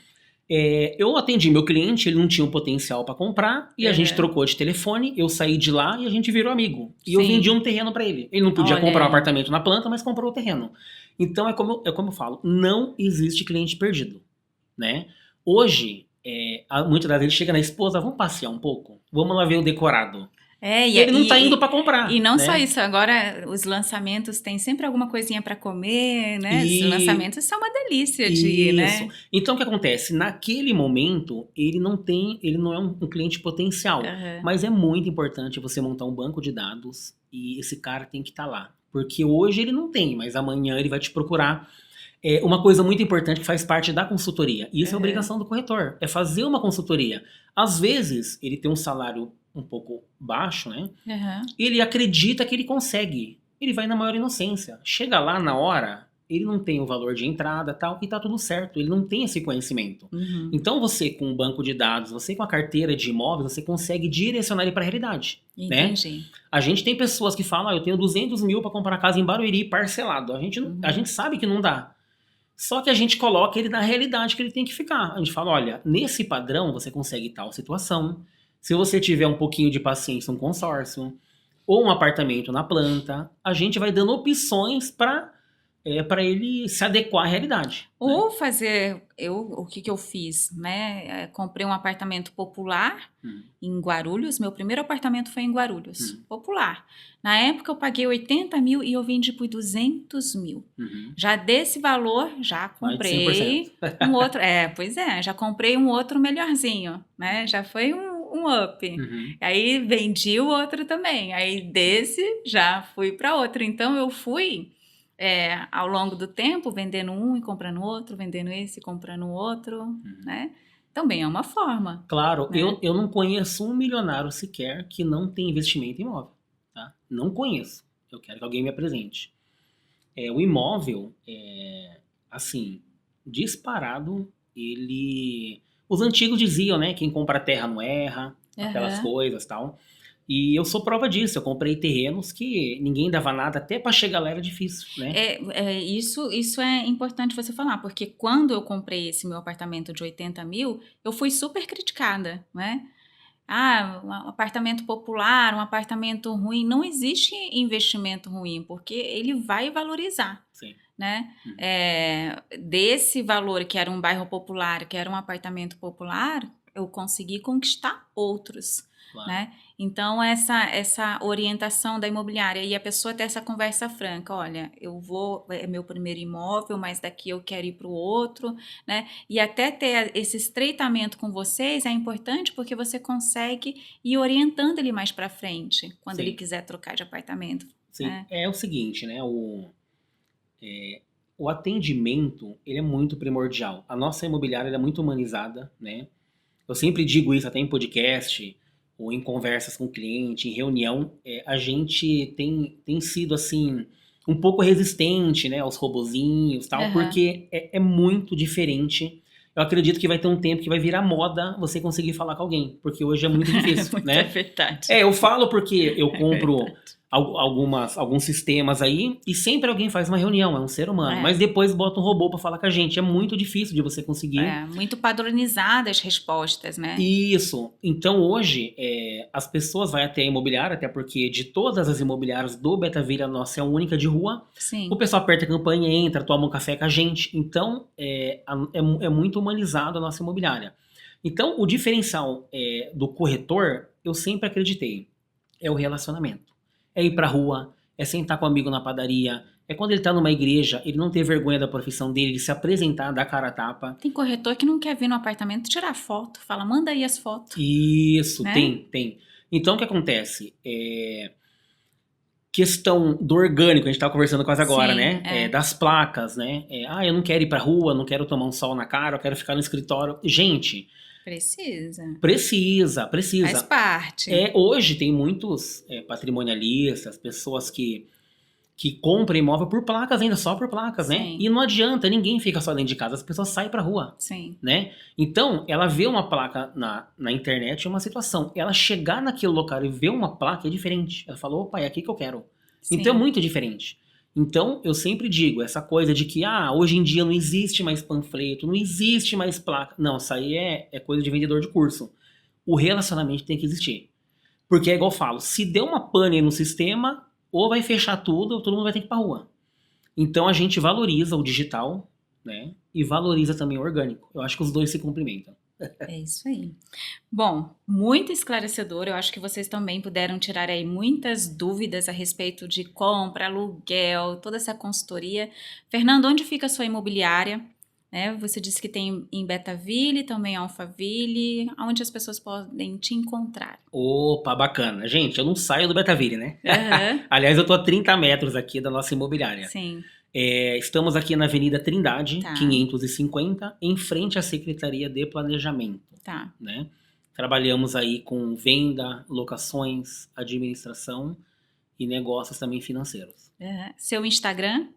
Eu atendi meu cliente, ele não tinha o potencial para comprar, e a gente Aham. trocou de telefone, eu saí de lá e a gente virou amigo. E eu vendi Sim. um terreno para ele. Ele não podia Olha comprar um aí. apartamento na planta, mas comprou o terreno. Então é como eu falo, não existe cliente perdido, né? Hoje, muitas das vezes chega na esposa, vamos passear um pouco? Vamos lá ver o decorado. É, Ele não tá indo para e comprar, não só né? isso, agora os lançamentos têm sempre alguma coisinha para comer, né? Os E lançamentos são uma delícia de ir, isso. né? Então o que acontece? Naquele momento, ele não é um cliente potencial, Aham. mas é muito importante você montar um banco de dados e esse cara tem que estar lá, porque hoje ele não tem, mas amanhã ele vai te procurar. Uma coisa muito importante que faz parte da consultoria. E isso é Uhum. obrigação do corretor. É fazer uma consultoria. Às vezes, ele tem um salário um pouco baixo, né? Uhum. Ele acredita que ele consegue. Ele vai na maior inocência. Chega lá na hora, ele não tem o valor de entrada tal, e tá tudo certo. Ele não tem esse conhecimento. Uhum. Então você, com um banco de dados, você com a carteira de imóveis, você consegue direcionar ele para a realidade. Né? Entendi. A gente tem pessoas que falam, eu tenho 200 mil para comprar casa em Barueri parcelado. A gente sabe que não dá. Só que a gente coloca ele na realidade que ele tem que ficar. A gente fala, olha, nesse padrão você consegue tal situação. Se você tiver um pouquinho de paciência, um consórcio, ou um apartamento na planta, a gente vai dando opções para ele se adequar à realidade. Né? Ou fazer, o que eu fiz, né? Comprei um apartamento popular em Guarulhos. Meu primeiro apartamento foi em Guarulhos, popular. Na época eu paguei 80 mil e eu vendi por 200 mil. Já desse valor, já comprei um outro. Já comprei um outro melhorzinho, né? Já foi um up. Aí vendi o outro também. Aí desse já fui para outro. Então eu fui ao longo do tempo, vendendo um e comprando outro, vendendo esse e comprando outro, né? Também é uma forma. Claro, né? eu não conheço um milionário sequer que não tem investimento em imóvel. Tá? Não conheço. Eu quero que alguém me apresente. O imóvel, assim, disparado, ele... Os antigos diziam, né? Quem compra terra não erra, aquelas coisas e tal. E eu sou prova disso, eu comprei terrenos que ninguém dava nada, até para chegar lá era difícil, né? Isso é importante você falar, porque quando eu comprei esse meu apartamento de 80 mil, eu fui super criticada, né? Um apartamento popular, um apartamento ruim, não existe investimento ruim, porque ele vai valorizar. Sim. Né? Desse valor que era um bairro popular, que era um apartamento popular, eu consegui conquistar outros. Claro. Né? Então, essa orientação da imobiliária e a pessoa ter essa conversa franca, olha, é meu primeiro imóvel, mas daqui eu quero ir para o outro, né? E até ter esse estreitamento com vocês é importante porque você consegue ir orientando ele mais para frente, quando ele quiser trocar de apartamento. Sim, né? É o seguinte, né? O atendimento, ele é muito primordial. A nossa imobiliária é muito humanizada, né? Eu sempre digo isso até em podcast, ou em conversas com o cliente, em reunião, a gente tem sido, assim, um pouco resistente, né, aos robozinhos e tal, porque é muito diferente. Eu acredito que vai ter um tempo que vai virar moda você conseguir falar com alguém, porque hoje é muito difícil, né? É verdade. Eu falo porque eu compro alguns sistemas aí e sempre alguém faz uma reunião, é um ser humano, mas depois bota um robô para falar com a gente. É muito difícil de você conseguir. Muito padronizadas as respostas, né? Isso. Então hoje as pessoas vão até a imobiliária, até porque de todas as imobiliárias do Betaville, a nossa é a única de rua. Sim. O pessoal aperta a campanha, entra, toma um café com a gente. Então é muito humanizado a nossa imobiliária. Então o diferencial do corretor, eu sempre acreditei, é o relacionamento. É ir pra rua, é sentar com um amigo na padaria, é quando ele tá numa igreja, ele não ter vergonha da profissão dele, ele se apresentar, dar cara a tapa. Tem corretor que não quer vir no apartamento tirar foto, fala, manda aí as fotos. Isso, né? tem. Então o que acontece? Questão do orgânico, a gente tava conversando quase agora, Sim, né? Das placas, né? Eu não quero ir pra rua, não quero tomar um sol na cara, eu quero ficar no escritório. Gente... Precisa. Faz parte. Hoje tem muitos patrimonialistas, pessoas que compram imóvel por placas ainda, só por placas, né? E não adianta, ninguém fica só dentro de casa, as pessoas saem pra rua. Sim. Né? Então, ela vê uma placa na internet, é uma situação. Ela chegar naquele local e ver uma placa é diferente. Ela falou, opa, é aqui que eu quero. Sim. Então é muito diferente. Então, eu sempre digo, essa coisa de que, hoje em dia não existe mais panfleto, não existe mais placa. Não, isso aí é coisa de vendedor de curso. O relacionamento tem que existir. Porque é igual eu falo, se der uma pane no sistema, ou vai fechar tudo, ou todo mundo vai ter que ir pra rua. Então, a gente valoriza o digital, né? E valoriza também o orgânico. Eu acho que os dois se complementam. É isso aí. Bom, muito esclarecedor. Eu acho que vocês também puderam tirar aí muitas dúvidas a respeito de compra, aluguel, toda essa consultoria. Fernando, onde fica a sua imobiliária? Você disse que tem em Betaville, também em Alphaville. Onde as pessoas podem te encontrar? Opa, bacana. Gente, eu não saio do Betaville, né? Aliás, eu tô a 30 metros aqui da nossa imobiliária. Sim. Estamos aqui na Avenida Trindade, Tá. 550, em frente à Secretaria de Planejamento, Tá. né? Trabalhamos aí com venda, locações, administração e negócios também financeiros. Seu Instagram?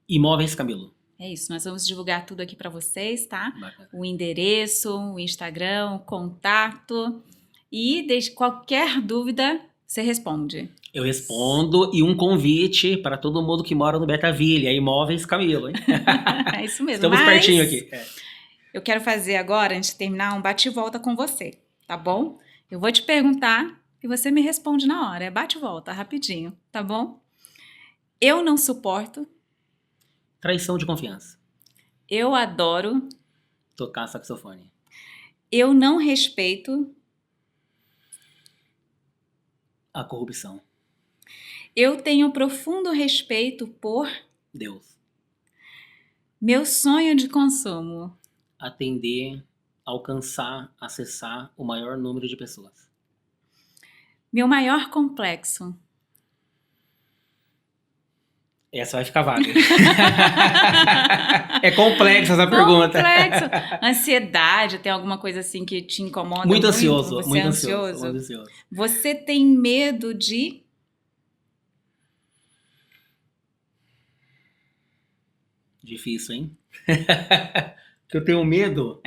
Imóveis Camilo. É isso, nós vamos divulgar tudo aqui para vocês, tá? Bacana. O endereço, o Instagram, o contato. E desde qualquer dúvida, você responde. Eu respondo, e um convite para todo mundo que mora no Betaville, Imóveis Camilo, hein? É isso mesmo. Estamos Mas pertinho aqui. eu quero fazer agora, antes de terminar, um bate-volta com você, tá bom? Eu vou te perguntar e você me responde na hora. É bate-volta, rapidinho, tá bom? Eu não suporto. Traição de confiança. Eu adoro. Tocar saxofone. Eu não respeito. A corrupção. Eu tenho profundo respeito por. Deus. Meu sonho de consumo. Atender, alcançar, acessar o maior número de pessoas. Meu maior complexo. Essa vai ficar vaga. É complexa essa pergunta. Complexo. Ansiedade, tem alguma coisa assim que te incomoda Muito ansioso. Você Muito é ansioso. ansioso? Você tem medo de... Difícil, hein? Que eu tenho medo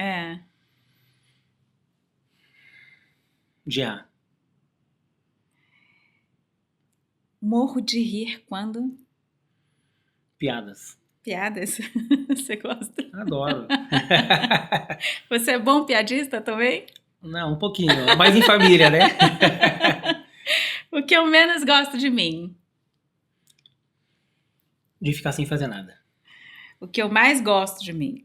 de errar. Morro de rir quando... Piadas. Piadas? Você gosta? Adoro. Você é bom piadista também? Não, um pouquinho. Mas em família, né? O que eu menos gosto de mim? De ficar sem fazer nada. O que eu mais gosto de mim?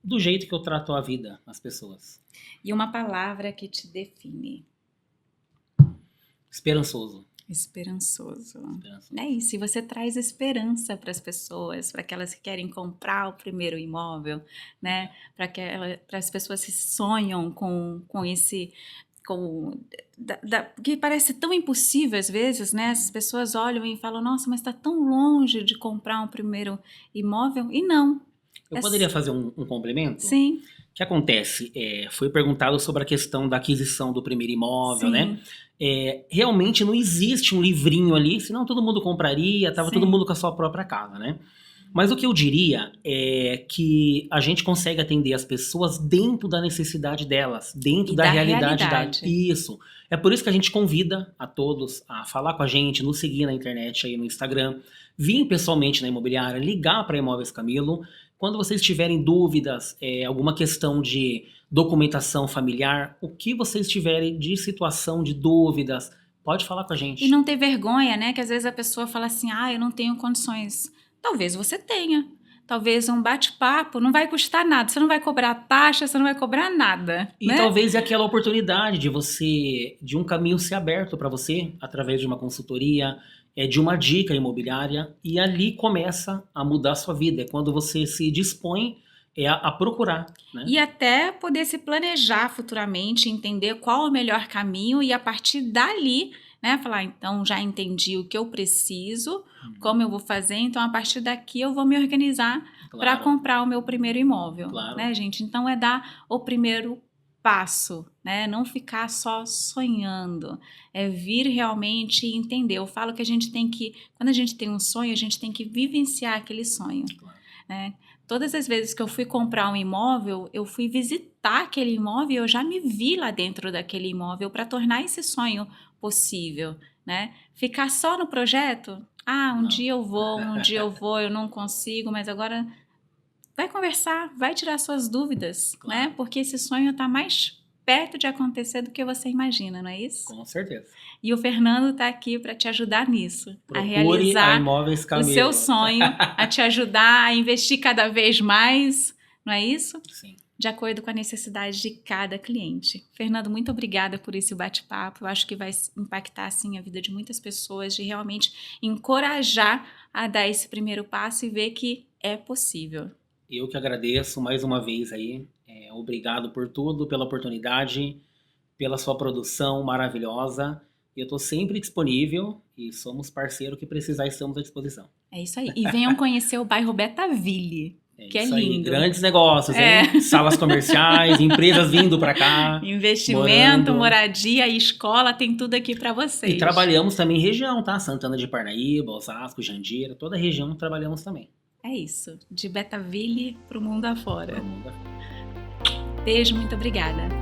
Do jeito que eu trato a vida, as pessoas. E uma palavra que te define? Esperançoso. Esperançoso. É isso, e você traz esperança para as pessoas, para aquelas que querem comprar o primeiro imóvel, né? Para as pessoas que sonham com esse... que parece tão impossível às vezes, né? As pessoas olham e falam, nossa, mas está tão longe de comprar um primeiro imóvel, e não. Eu poderia fazer um complemento? Sim. O que acontece? Foi perguntado sobre a questão da aquisição do primeiro imóvel, Sim. né? Realmente não existe um livrinho ali, senão todo mundo compraria, estava todo mundo com a sua própria casa, né? Mas o que eu diria é que a gente consegue atender as pessoas dentro da necessidade delas, dentro da realidade. Isso. É por isso que a gente convida a todos a falar com a gente, nos seguir na internet, aí no Instagram, vir pessoalmente na imobiliária, ligar para Imóveis Camilo. Quando vocês tiverem dúvidas, alguma questão de documentação familiar, o que vocês tiverem de situação, de dúvidas, pode falar com a gente. E não ter vergonha, né? Que às vezes a pessoa fala assim, eu não tenho condições. Talvez você tenha. Talvez um bate-papo não vai custar nada. Você não vai cobrar taxa, você não vai cobrar nada. E né? talvez é aquela oportunidade de um caminho ser aberto para você, através de uma consultoria, de uma dica imobiliária, e ali começa a mudar a sua vida. É quando você se dispõe a procurar. Né? E até poder se planejar futuramente, entender qual é o melhor caminho e a partir dali, né, falar, então já entendi o que eu preciso, como eu vou fazer, então a partir daqui eu vou me organizar para comprar o meu primeiro imóvel, né, gente? Então é dar o primeiro passo, né? Não ficar só sonhando, é vir realmente entender. Eu falo que a gente tem que, quando a gente tem um sonho, a gente tem que vivenciar aquele sonho, né? Todas as vezes que eu fui comprar um imóvel, eu fui visitar aquele imóvel e eu já me vi lá dentro daquele imóvel para tornar esse sonho possível, né? Ficar só no projeto, um dia eu vou, eu não consigo, mas agora vai conversar, vai tirar suas dúvidas, né? Porque esse sonho está mais perto de acontecer do que você imagina, não é isso? Com certeza. E o Fernando está aqui para te ajudar nisso, Procure a realizar o seu sonho, a te ajudar a investir cada vez mais, não é isso? Sim. De acordo com a necessidade de cada cliente. Fernando, muito obrigada por esse bate-papo. Eu acho que vai impactar, assim, a vida de muitas pessoas, de realmente encorajar a dar esse primeiro passo e ver que é possível. Eu que agradeço mais uma vez aí. Obrigado por tudo, pela oportunidade, pela sua produção maravilhosa. eu estou sempre disponível e somos parceiro que precisar, estamos à disposição. É isso aí. E venham conhecer o bairro Betaville, que é isso aí, lindo. grandes negócios, hein? Salas comerciais, empresas vindo para cá. Investimento, moradia e escola, tem tudo aqui para vocês. E trabalhamos também em região, tá? Santana de Parnaíba, Osasco, Jandira, toda a região trabalhamos também. É isso, de Betaville pro mundo afora. Pro mundo afora. Beijo, muito obrigada.